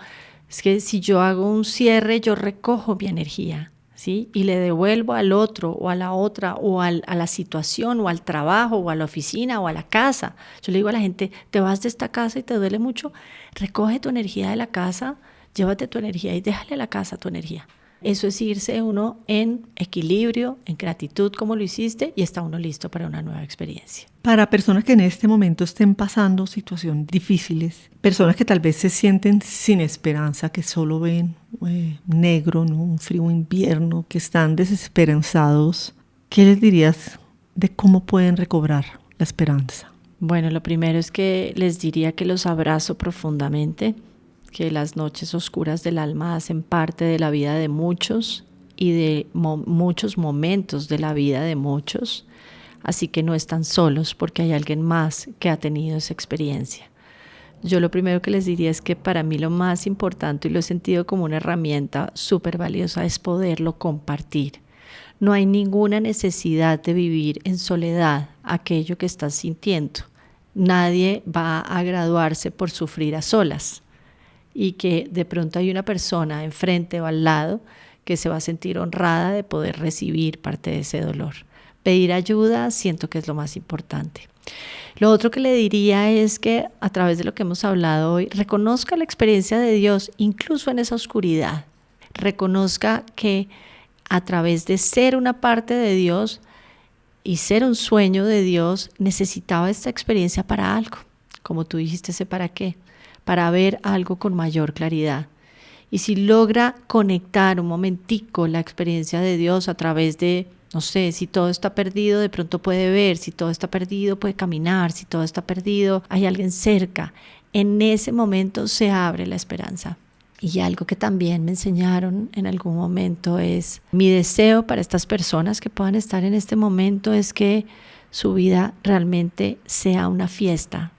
es que si yo hago un cierre, yo recojo mi energía, ¿sí? Y le devuelvo al otro o a la otra o a la situación o al trabajo o a la oficina o a la casa. Yo le digo a la gente, te vas de esta casa y te duele mucho, recoge tu energía de la casa, llévate tu energía y déjale a la casa tu energía. Eso es irse uno en equilibrio, en gratitud como lo hiciste y está uno listo para una nueva experiencia. Para personas que en este momento estén pasando situaciones difíciles, personas que tal vez se sienten sin esperanza, que solo ven negro, ¿no? Un frío invierno, que están desesperanzados, ¿qué les dirías de cómo pueden recobrar la esperanza? Bueno, lo primero es que les diría que los abrazo profundamente, que las noches oscuras del alma hacen parte de la vida de muchos y de muchos momentos de la vida de muchos, así que no están solos porque hay alguien más que ha tenido esa experiencia. Yo lo primero que les diría es que para mí lo más importante, y lo he sentido como una herramienta súper valiosa, es poderlo compartir. No hay ninguna necesidad de vivir en soledad aquello que estás sintiendo. Nadie va a graduarse por sufrir a solas. Y que de pronto hay una persona enfrente o al lado que se va a sentir honrada de poder recibir parte de ese dolor. Pedir ayuda siento que es lo más importante. Lo otro que le diría es que a través de lo que hemos hablado hoy, reconozca la experiencia de Dios incluso en esa oscuridad. Reconozca que a través de ser una parte de Dios y ser un sueño de Dios, necesitaba esta experiencia para algo. Como tú dijiste, ¿sé para qué? Para ver algo con mayor claridad. Y si logra conectar un momentico la experiencia de Dios a través de, no sé, si todo está perdido, de pronto puede ver, si todo está perdido, puede caminar, si todo está perdido, hay alguien cerca. En ese momento se abre la esperanza. Y algo que también me enseñaron en algún momento es, mi deseo para estas personas que puedan estar en este momento es que su vida realmente sea una fiesta.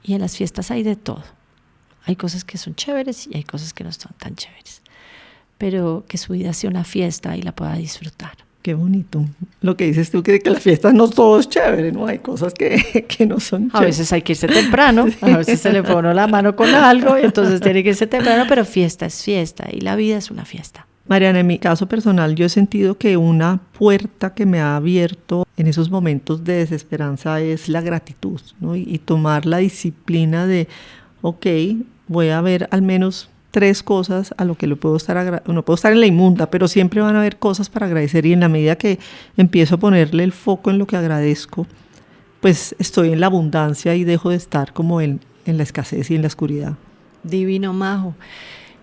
Y en las fiestas hay de todo. Hay cosas que son chéveres y hay cosas que no son tan chéveres. Pero que su vida sea una fiesta y la pueda disfrutar. Qué bonito. Lo que dices tú, que las fiestas no todo es chévere, ¿no? Hay cosas que no son chéveres. A veces hay que irse temprano, a veces se le pone la mano con algo, y entonces tiene que irse temprano, pero fiesta es fiesta y la vida es una fiesta. Mariana, en mi caso personal, yo he sentido que una puerta que me ha abierto en esos momentos de desesperanza es la gratitud, ¿no? Y tomar la disciplina de, ok, voy a ver al menos 3 cosas a lo que no puedo estar en la inmunda, pero siempre van a haber cosas para agradecer, y en la medida que empiezo a ponerle el foco en lo que agradezco, pues estoy en la abundancia y dejo de estar como en la escasez y en la oscuridad. Divino, Majo.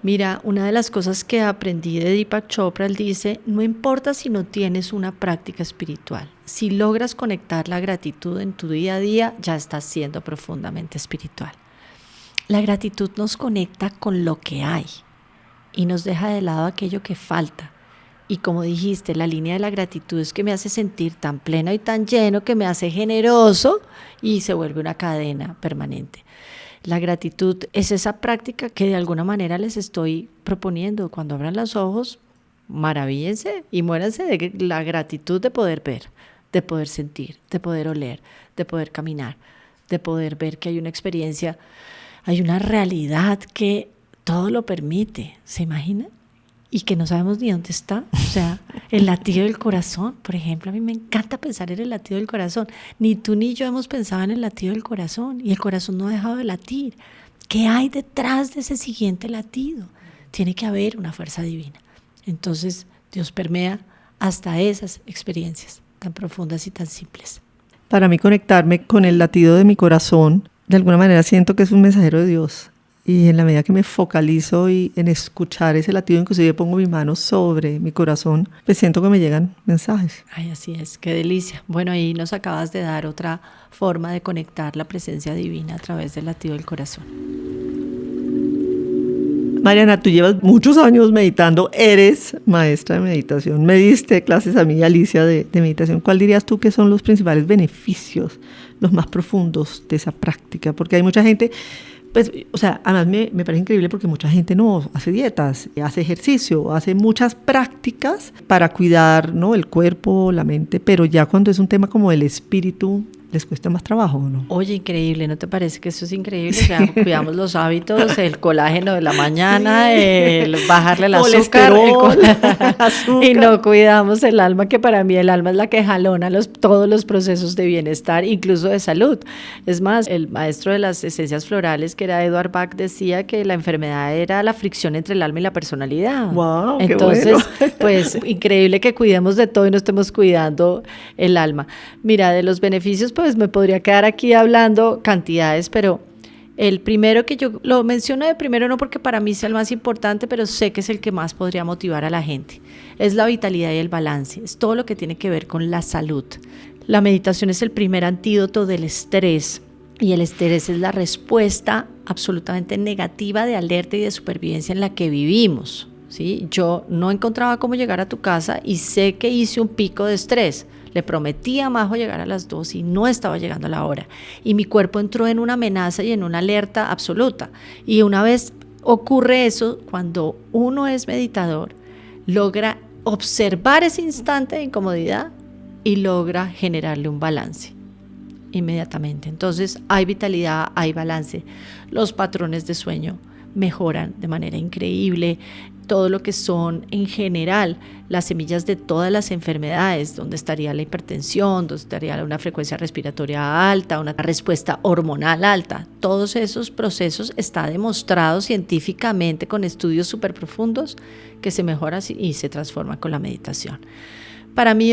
Mira, una de las cosas que aprendí de Deepak Chopra, él dice, no importa si no tienes una práctica espiritual, si logras conectar la gratitud en tu día a día, ya estás siendo profundamente espiritual. La gratitud nos conecta con lo que hay y nos deja de lado aquello que falta. Y como dijiste, la línea de la gratitud es que me hace sentir tan pleno y tan lleno que me hace generoso y se vuelve una cadena permanente. La gratitud es esa práctica que de alguna manera les estoy proponiendo. Cuando abran los ojos, maravíllense y muéranse de la gratitud de poder ver, de poder sentir, de poder oler, de poder caminar, de poder ver que hay una experiencia, hay una realidad que todo lo permite, ¿se imaginan? Y que no sabemos ni dónde está. O sea, el latido del corazón, por ejemplo, a mí me encanta pensar en el latido del corazón. Ni tú ni yo hemos pensado en el latido del corazón y el corazón no ha dejado de latir. ¿Qué hay detrás de ese siguiente latido? Tiene que haber una fuerza divina. Entonces, Dios permea hasta esas experiencias tan profundas y tan simples. Para mí, conectarme con el latido de mi corazón de alguna manera siento que es un mensajero de Dios. Y en la medida que me focalizo y en escuchar ese latido, inclusive pongo mi mano sobre mi corazón, pues siento que me llegan mensajes. Ay, así es, qué delicia. Bueno, ahí nos acabas de dar otra forma de conectar la presencia divina a través del latido del corazón. Mariana, tú llevas muchos años meditando, eres maestra de meditación, me diste clases a mí y a Alicia de meditación. ¿Cuál dirías tú que son los principales beneficios, los más profundos de esa práctica? Porque hay mucha gente, pues, o sea, además me parece increíble porque mucha gente no hace dietas, hace ejercicio, hace muchas prácticas para cuidar, ¿no?, el cuerpo, la mente, pero ya cuando es un tema como el espíritu, les cuesta más trabajo, ¿no? Oye, increíble, ¿no te parece que eso es increíble? Sí. O sea, cuidamos los hábitos, el colágeno de la mañana, sí, el bajarle el azúcar, azúcar, y no cuidamos el alma, que para mí el alma es la que jalona todos los procesos de bienestar, incluso de salud. Es más, el maestro de las esencias florales, que era Edward Bach, decía que la enfermedad era la fricción entre el alma y la personalidad. ¡Wow! Entonces, qué bueno. Pues, increíble que cuidemos de todo y no estemos cuidando el alma. Mira, de los beneficios, pues me podría quedar aquí hablando cantidades, pero el primero que yo lo menciono de primero no porque para mí sea el más importante, pero sé que es el que más podría motivar a la gente. Es la vitalidad y el balance, es todo lo que tiene que ver con la salud. La meditación es el primer antídoto del estrés, y el estrés es la respuesta absolutamente negativa de alerta y de supervivencia en la que vivimos, ¿sí? Yo no encontraba cómo llegar a tu casa y sé que hice un pico de estrés. Le prometí a Majo llegar a las 2 y no estaba llegando a la hora. Y mi cuerpo entró en una amenaza y en una alerta absoluta. Y una vez ocurre eso, cuando uno es meditador, logra observar ese instante de incomodidad y logra generarle un balance inmediatamente. Entonces hay vitalidad, hay balance. Los patrones de sueño mejoran de manera increíble. Todo lo que son en general las semillas de todas las enfermedades, donde estaría la hipertensión, donde estaría una frecuencia respiratoria alta, una respuesta hormonal alta. Todos esos procesos está demostrado científicamente con estudios súper profundos que se mejoran y se transforman con la meditación. Para mí,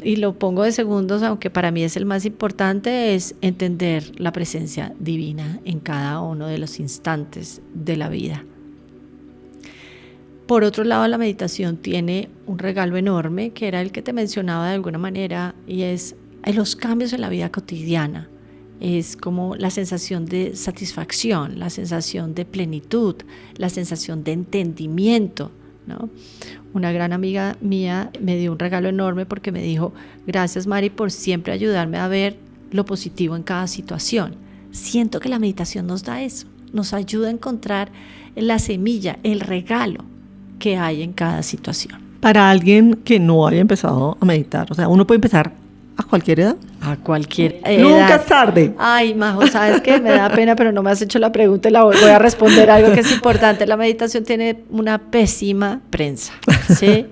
y lo pongo de segundos, aunque para mí es el más importante, es entender la presencia divina en cada uno de los instantes de la vida. Por otro lado, la meditación tiene un regalo enorme, que era el que te mencionaba de alguna manera, y es los cambios en la vida cotidiana. Es como la sensación de satisfacción, la sensación de plenitud, la sensación de entendimiento, ¿no? Una gran amiga mía me dio un regalo enorme porque me dijo: gracias, Mari, por siempre ayudarme a ver lo positivo en cada situación. Siento que la meditación nos da eso, nos ayuda a encontrar la semilla, el regalo que hay en cada situación. Para alguien que no haya empezado a meditar, o sea, uno puede empezar a cualquier edad. A cualquier edad. Nunca es tarde. Ay, Majo, ¿sabes qué? Me da pena, pero no me has hecho la pregunta y la voy a responder algo que es importante. La meditación tiene una pésima prensa, ¿sí?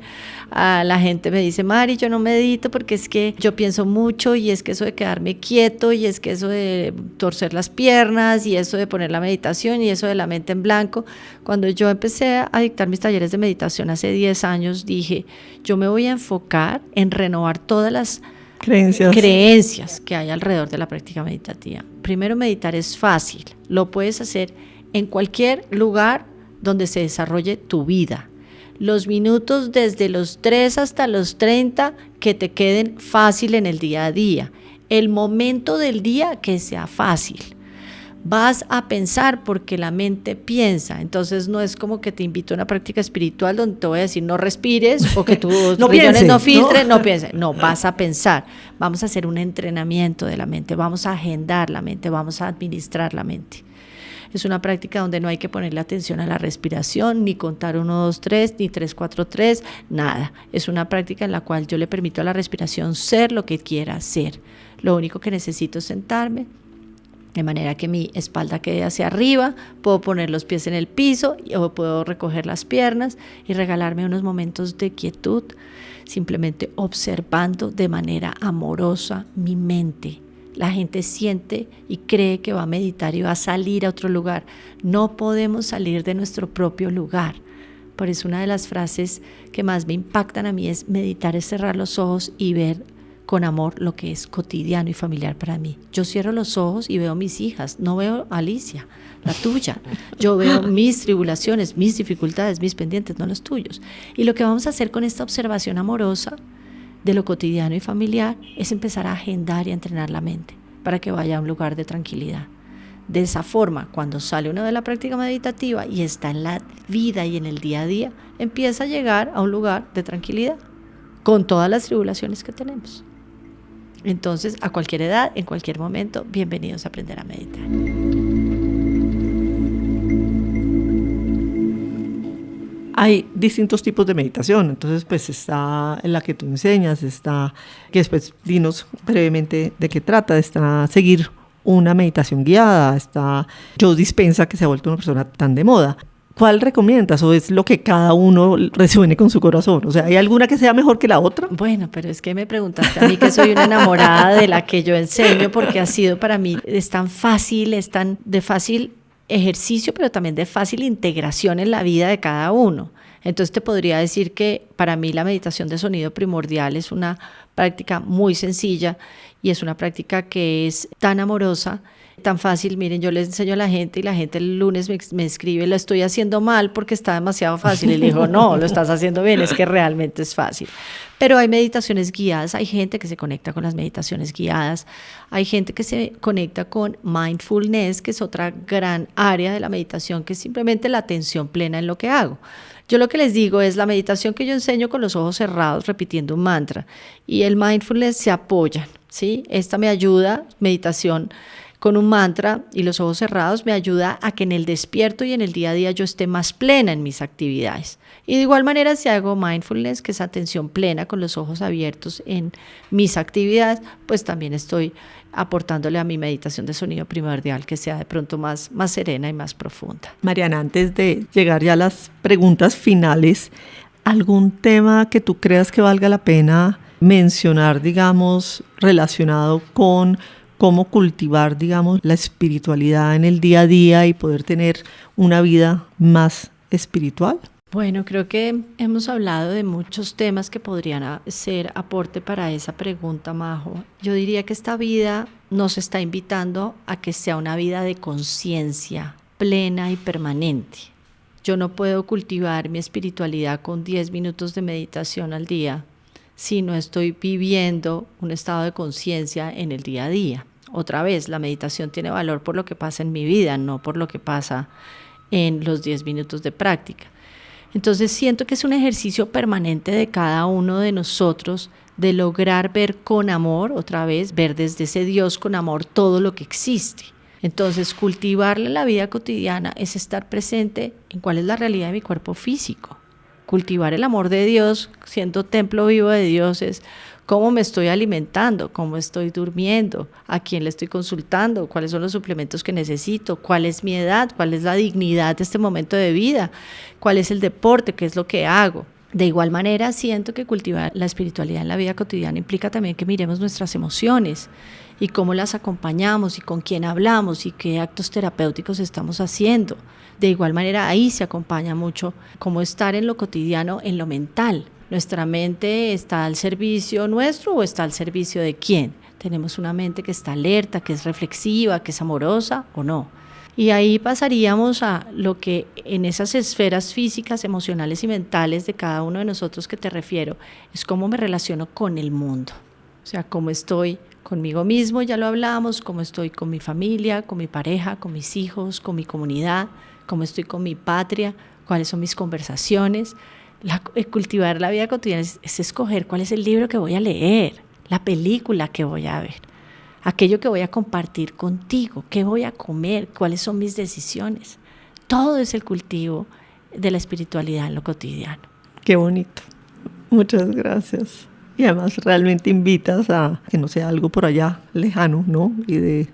La gente me dice: Mari, yo no medito porque es que yo pienso mucho, y es que eso de quedarme quieto, y es que eso de torcer las piernas, y eso de poner la meditación, y eso de la mente en blanco. Cuando yo empecé a dictar mis talleres de meditación hace 10 años, dije: yo me voy a enfocar en renovar todas las creencias que hay alrededor de la práctica meditativa. Primero, meditar es fácil, lo puedes hacer en cualquier lugar donde se desarrolle tu vida. Los minutos desde los 3 hasta los 30 que te queden fácil en el día a día. El momento del día que sea fácil. Vas a pensar porque la mente piensa. Entonces no es como que te invito a una práctica espiritual donde te voy a decir no respires o que tus riñones no filtren, no pienses. No, vas a pensar. Vamos a hacer un entrenamiento de la mente, vamos a agendar la mente, vamos a administrar la mente. Es una práctica donde no hay que ponerle atención a la respiración, ni contar 1, 2, 3, ni 3, 4, 3, nada. Es una práctica en la cual yo le permito a la respiración ser lo que quiera ser. Lo único que necesito es sentarme, de manera que mi espalda quede hacia arriba, puedo poner los pies en el piso o puedo recoger las piernas y regalarme unos momentos de quietud, simplemente observando de manera amorosa mi mente. La gente siente y cree que va a meditar y va a salir a otro lugar. No podemos salir de nuestro propio lugar. Por eso una de las frases que más me impactan a mí es: meditar es cerrar los ojos y ver con amor lo que es cotidiano y familiar para mí. Yo cierro los ojos y veo mis hijas, no veo a Alicia, la tuya. Yo veo mis tribulaciones, mis dificultades, mis pendientes, no los tuyos. Y lo que vamos a hacer con esta observación amorosa de lo cotidiano y familiar es empezar a agendar y a entrenar la mente para que vaya a un lugar de tranquilidad. De esa forma, cuando sale uno de la práctica meditativa y está en la vida y en el día a día, empieza a llegar a un lugar de tranquilidad con todas las tribulaciones que tenemos. Entonces, a cualquier edad, en cualquier momento, bienvenidos a aprender a meditar. Hay distintos tipos de meditación, entonces pues está la que tú enseñas, está, que después dinos brevemente de qué trata, está seguir una meditación guiada, está Joe Dispenza, que se ha vuelto una persona tan de moda. ¿Cuál recomiendas o es lo que cada uno resuene con su corazón? O sea, ¿hay alguna que sea mejor que la otra? Bueno, pero es que me preguntaste a mí, que soy una enamorada de la que yo enseño, porque ha sido para mí, es tan fácil, es tan de fácil ejercicio, pero también de fácil integración en la vida de cada uno. Entonces te podría decir que para mí la meditación de sonido primordial es una práctica muy sencilla y es una práctica que es tan amorosa, tan fácil. Miren, yo les enseño a la gente y la gente el lunes me escribe, lo estoy haciendo mal porque está demasiado fácil. Y le digo, no, lo estás haciendo bien, es que realmente es fácil. Pero hay meditaciones guiadas, hay gente que se conecta con las meditaciones guiadas, hay gente que se conecta con mindfulness, que es otra gran área de la meditación, que es simplemente la atención plena en lo que hago. Yo lo que les digo es la meditación que yo enseño con los ojos cerrados, repitiendo un mantra, y el mindfulness se apoyan, ¿sí? Esta me ayuda, meditación con un mantra y los ojos cerrados, me ayuda a que en el despierto y en el día a día yo esté más plena en mis actividades. Y de igual manera, si hago mindfulness, que es atención plena con los ojos abiertos en mis actividades, pues también estoy aportándole a mi meditación de sonido primordial que sea de pronto más serena y más profunda. Mariana, antes de llegar ya a las preguntas finales, ¿algún tema que tú creas que valga la pena mencionar, digamos, relacionado con cómo cultivar, digamos, la espiritualidad en el día a día y poder tener una vida más espiritual? Bueno, creo que hemos hablado de muchos temas que podrían ser aporte para esa pregunta, Majo. Yo diría que esta vida nos está invitando a que sea una vida de conciencia plena y permanente. Yo no puedo cultivar mi espiritualidad con 10 minutos de meditación al día si no estoy viviendo un estado de conciencia en el día a día. Otra vez, la meditación tiene valor por lo que pasa en mi vida, no por lo que pasa en los 10 minutos de práctica. Entonces siento que es un ejercicio permanente de cada uno de nosotros de lograr ver con amor, otra vez, ver desde ese Dios con amor todo lo que existe. Entonces cultivarle la vida cotidiana es estar presente en cuál es la realidad de mi cuerpo físico. Cultivar el amor de Dios, siendo templo vivo de Dios, es cómo me estoy alimentando, cómo estoy durmiendo, a quién le estoy consultando, cuáles son los suplementos que necesito, cuál es mi edad, cuál es la dignidad de este momento de vida, cuál es el deporte, qué es lo que hago. De igual manera, siento que cultivar la espiritualidad en la vida cotidiana implica también que miremos nuestras emociones y cómo las acompañamos y con quién hablamos y qué actos terapéuticos estamos haciendo. De igual manera, ahí se acompaña mucho cómo estar en lo cotidiano, en lo mental. ¿Nuestra mente está al servicio nuestro o está al servicio de quién? ¿Tenemos una mente que está alerta, que es reflexiva, que es amorosa o no? Y ahí pasaríamos a lo que en esas esferas físicas, emocionales y mentales de cada uno de nosotros que te refiero, es cómo me relaciono con el mundo. O sea, cómo estoy conmigo mismo, ya lo hablamos, cómo estoy con mi familia, con mi pareja, con mis hijos, con mi comunidad, cómo estoy con mi patria, cuáles son mis conversaciones. Cultivar la vida cotidiana es escoger cuál es el libro que voy a leer, la película que voy a ver, aquello que voy a compartir contigo, qué voy a comer, cuáles son mis decisiones. Todo es el cultivo de la espiritualidad en lo cotidiano. Qué bonito. Muchas gracias. Y además realmente invitas a que no sea algo por allá lejano, ¿no? Y de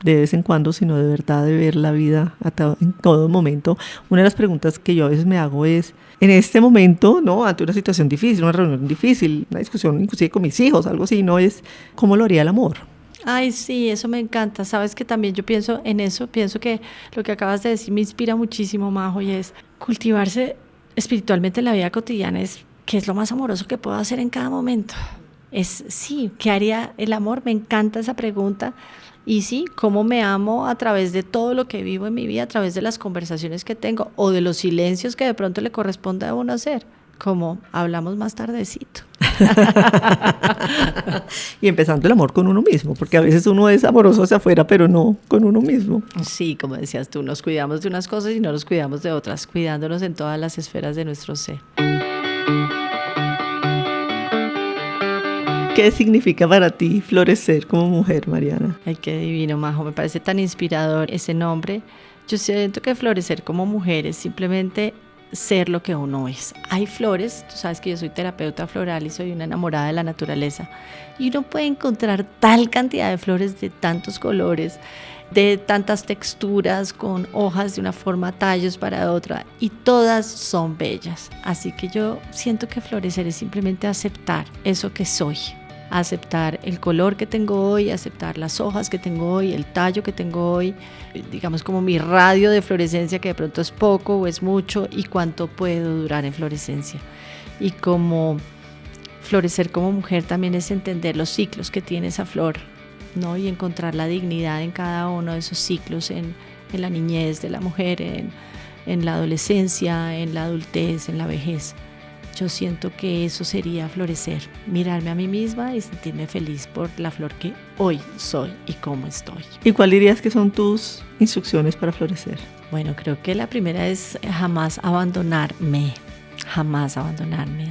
vez en cuando, sino de verdad de ver la vida en todo momento. Una de las preguntas que yo a veces me hago es, en este momento, ¿no? Ante una situación difícil, una reunión difícil, una discusión inclusive con mis hijos, algo así, ¿no? Es ¿cómo lo haría el amor? Ay, sí, eso me encanta. Sabes que también yo pienso en eso, pienso que lo que acabas de decir me inspira muchísimo, Majo, y es cultivarse espiritualmente en la vida cotidiana es qué es lo más amoroso que puedo hacer en cada momento. sí, ¿qué haría el amor? Me encanta esa pregunta. Y sí, cómo me amo a través de todo lo que vivo en mi vida, a través de las conversaciones que tengo o de los silencios que de pronto le corresponde a uno hacer, como hablamos más tardecito. Y empezando el amor con uno mismo, porque a veces uno es amoroso hacia afuera, pero no con uno mismo. Sí, como decías tú, nos cuidamos de unas cosas y no nos cuidamos de otras, cuidándonos en todas las esferas de nuestro ser. ¿Qué significa para ti florecer como mujer, Mariana? Ay, qué divino, Majo, me parece tan inspirador ese nombre. Yo siento que florecer como mujer es simplemente ser lo que uno es. Hay flores, tú sabes que yo soy terapeuta floral y soy una enamorada de la naturaleza, y uno puede encontrar tal cantidad de flores de tantos colores, de tantas texturas, con hojas de una forma, tallos para otra, y todas son bellas. Así que yo siento que florecer es simplemente aceptar eso que soy. Aceptar el color que tengo hoy, aceptar las hojas que tengo hoy, el tallo que tengo hoy, digamos como mi radio de florescencia, que de pronto es poco o es mucho, y cuánto puedo durar en florescencia. Y como florecer como mujer también es entender los ciclos que tiene esa flor, ¿no? Y encontrar la dignidad en cada uno de esos ciclos, en la niñez de la mujer, en la adolescencia, en la adultez, en la vejez. Yo siento que eso sería florecer, mirarme a mí misma y sentirme feliz por la flor que hoy soy y cómo estoy. ¿Y cuál dirías que son tus instrucciones para florecer? Bueno, creo que la primera es jamás abandonarme,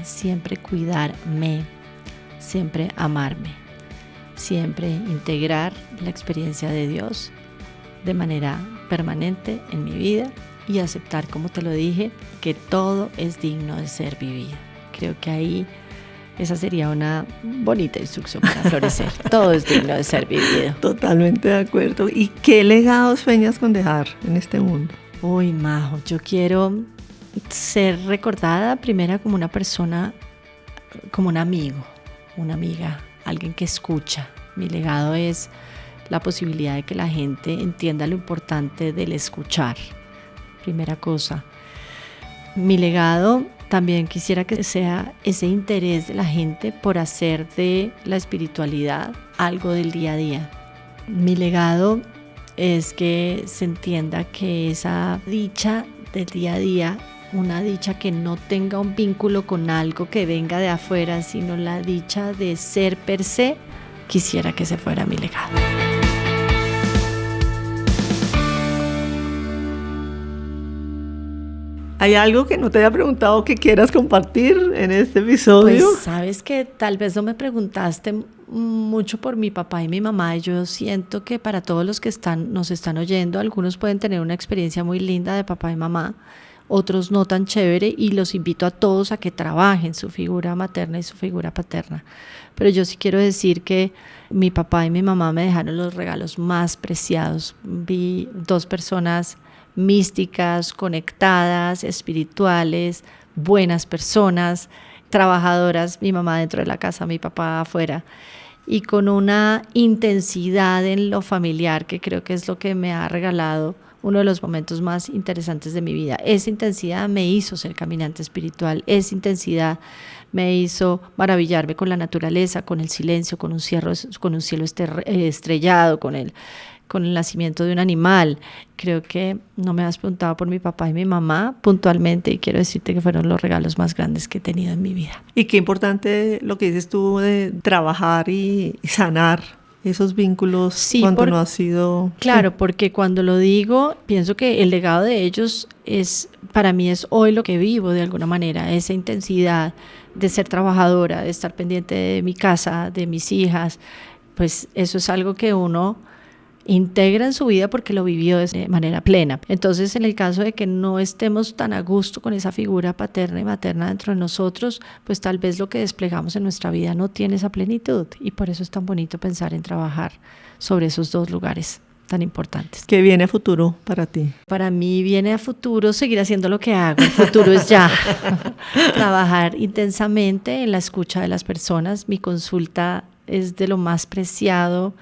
siempre cuidarme, siempre amarme, siempre integrar la experiencia de Dios de manera permanente en mi vida, y aceptar, como te lo dije, que todo es digno de ser vivido. Creo que ahí esa sería una bonita instrucción para florecer. Todo es digno de ser vivido. Totalmente de acuerdo. ¿Y qué legados sueñas con dejar en este mundo? Uy, Majo, yo quiero ser recordada primero como una persona, como un amigo, una amiga, alguien que escucha. Mi legado es la posibilidad de que la gente entienda lo importante del escuchar. Primera cosa. Mi legado también quisiera que sea ese interés de la gente por hacer de la espiritualidad algo del día a día. Mi legado es que se entienda que esa dicha del día a día, una dicha que no tenga un vínculo con algo que venga de afuera, sino la dicha de ser per se, quisiera que ese fuera mi legado. ¿Hay algo que no te haya preguntado que quieras compartir en este episodio? Pues sabes que tal vez no me preguntaste mucho por mi papá y mi mamá. Yo siento que para todos los que nos están oyendo, algunos pueden tener una experiencia muy linda de papá y mamá, otros no tan chévere, y los invito a todos a que trabajen su figura materna y su figura paterna. Pero yo sí quiero decir que mi papá y mi mamá me dejaron los regalos más preciados. Vi dos personas místicas, conectadas, espirituales, buenas personas, trabajadoras, mi mamá dentro de la casa, mi papá afuera, y con una intensidad en lo familiar que creo que es lo que me ha regalado uno de los momentos más interesantes de mi vida. Esa intensidad me hizo ser caminante espiritual, esa intensidad me hizo maravillarme con la naturaleza, con el silencio, con un cielo estrellado, con el nacimiento de un animal. Creo que no me has preguntado por mi papá y mi mamá puntualmente, y quiero decirte que fueron los regalos más grandes que he tenido en mi vida. Y qué importante lo que dices tú de trabajar y sanar esos vínculos, sí, cuando no ha sido... Claro, porque cuando lo digo, pienso que el legado de ellos para mí es hoy lo que vivo de alguna manera, esa intensidad de ser trabajadora, de estar pendiente de mi casa, de mis hijas. Pues eso es algo que uno integra en su vida porque lo vivió de manera plena. Entonces, en el caso de que no estemos tan a gusto con esa figura paterna y materna dentro de nosotros, pues tal vez lo que desplegamos en nuestra vida no tiene esa plenitud, y por eso es tan bonito pensar en trabajar sobre esos dos lugares tan importantes. ¿Qué viene a futuro para ti? Para mí viene a futuro seguir haciendo lo que hago. El futuro es ya. Trabajar intensamente en la escucha de las personas. Mi consulta es de lo más preciado.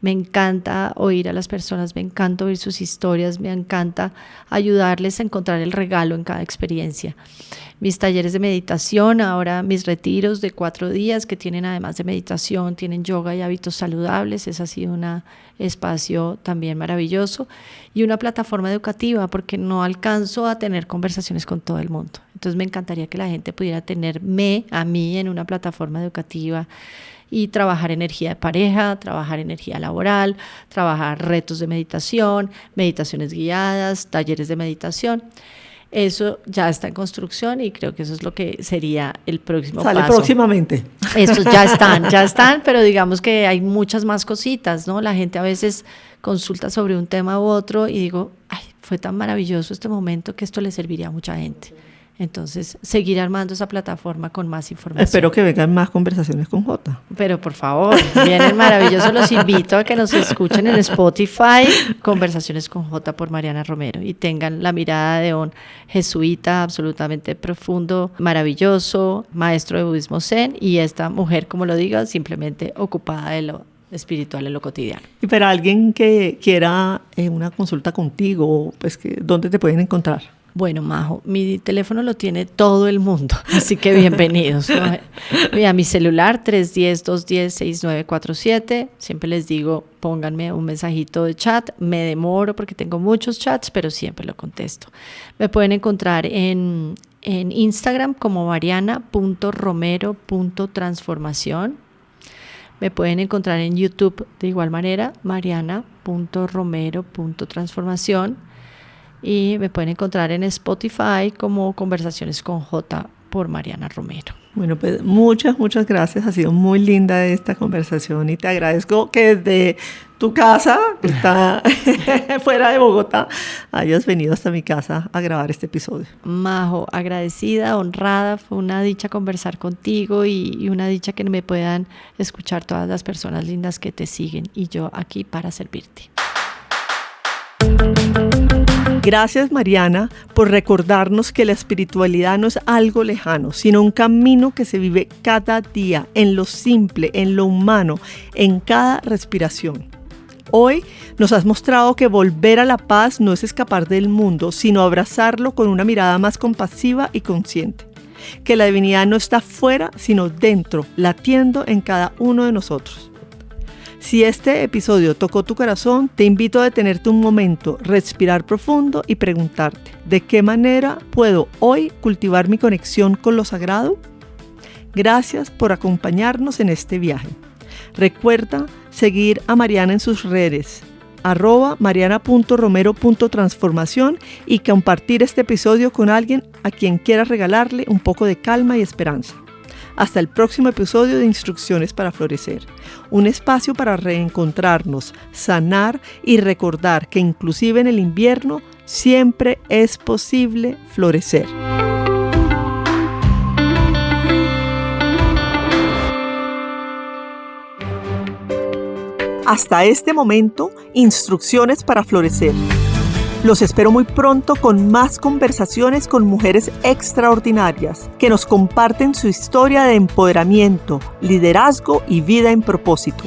Me encanta oír a las personas, me encanta oír sus historias, me encanta ayudarles a encontrar el regalo en cada experiencia. Mis talleres de meditación, ahora mis retiros de 4 días que tienen además de meditación, tienen yoga y hábitos saludables. Ese ha sido un espacio también maravilloso y una plataforma educativa porque no alcanzo a tener conversaciones con todo el mundo. Entonces me encantaría que la gente pudiera tenerme a mí en una plataforma educativa y trabajar energía de pareja, trabajar energía laboral, trabajar retos de meditación, meditaciones guiadas, talleres de meditación. Eso ya está en construcción y creo que eso es lo que sería el próximo paso. Sale próximamente. Esos ya están, pero digamos que hay muchas más cositas, ¿no? La gente a veces consulta sobre un tema u otro y digo, ay, fue tan maravilloso este momento que esto le serviría a mucha gente. Entonces, seguir armando esa plataforma con más información. Espero que vengan más conversaciones con Jota. Pero por favor, vienen maravillosos. Los invito a que nos escuchen en Spotify, Conversaciones con Jota por Mariana Romero, y tengan la mirada de un jesuita absolutamente profundo, maravilloso, maestro de budismo zen, y esta mujer, como lo digo, simplemente ocupada de lo espiritual en lo cotidiano. Y para alguien que quiera una consulta contigo, pues, ¿dónde te pueden encontrar? Bueno, Majo, mi teléfono lo tiene todo el mundo, así que bienvenidos, ¿no? Mira, mi celular 310-210-6947, siempre les digo, pónganme un mensajito de chat, me demoro porque tengo muchos chats, pero siempre lo contesto. Me pueden encontrar en Instagram como mariana.romero.transformación. Me pueden encontrar en YouTube de igual manera, mariana.romero.transformación. Y me pueden encontrar en Spotify como Conversaciones con Jota por Mariana Romero. Bueno, pues muchas gracias. Ha sido muy linda esta conversación y te agradezco que desde tu casa, que está fuera de Bogotá, hayas venido hasta mi casa a grabar este episodio. Majo, agradecida, honrada. Fue una dicha conversar contigo y una dicha que me puedan escuchar todas las personas lindas que te siguen y yo aquí para servirte. Gracias, Mariana, por recordarnos que la espiritualidad no es algo lejano, sino un camino que se vive cada día, en lo simple, en lo humano, en cada respiración. Hoy nos has mostrado que volver a la paz no es escapar del mundo, sino abrazarlo con una mirada más compasiva y consciente. Que la divinidad no está fuera, sino dentro, latiendo en cada uno de nosotros. Si este episodio tocó tu corazón, te invito a detenerte un momento, respirar profundo y preguntarte, ¿de qué manera puedo hoy cultivar mi conexión con lo sagrado? Gracias por acompañarnos en este viaje. Recuerda seguir a Mariana en sus redes, @mariana.romero.transformación, y compartir este episodio con alguien a quien quieras regalarle un poco de calma y esperanza. Hasta el próximo episodio de Instrucciones para Florecer, un espacio para reencontrarnos, sanar y recordar que inclusive en el invierno siempre es posible florecer. Hasta este momento, Instrucciones para Florecer. Los espero muy pronto con más conversaciones con mujeres extraordinarias que nos comparten su historia de empoderamiento, liderazgo y vida en propósito.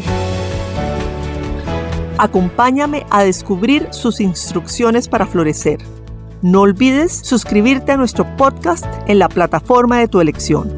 Acompáñame a descubrir sus instrucciones para florecer. No olvides suscribirte a nuestro podcast en la plataforma de tu elección.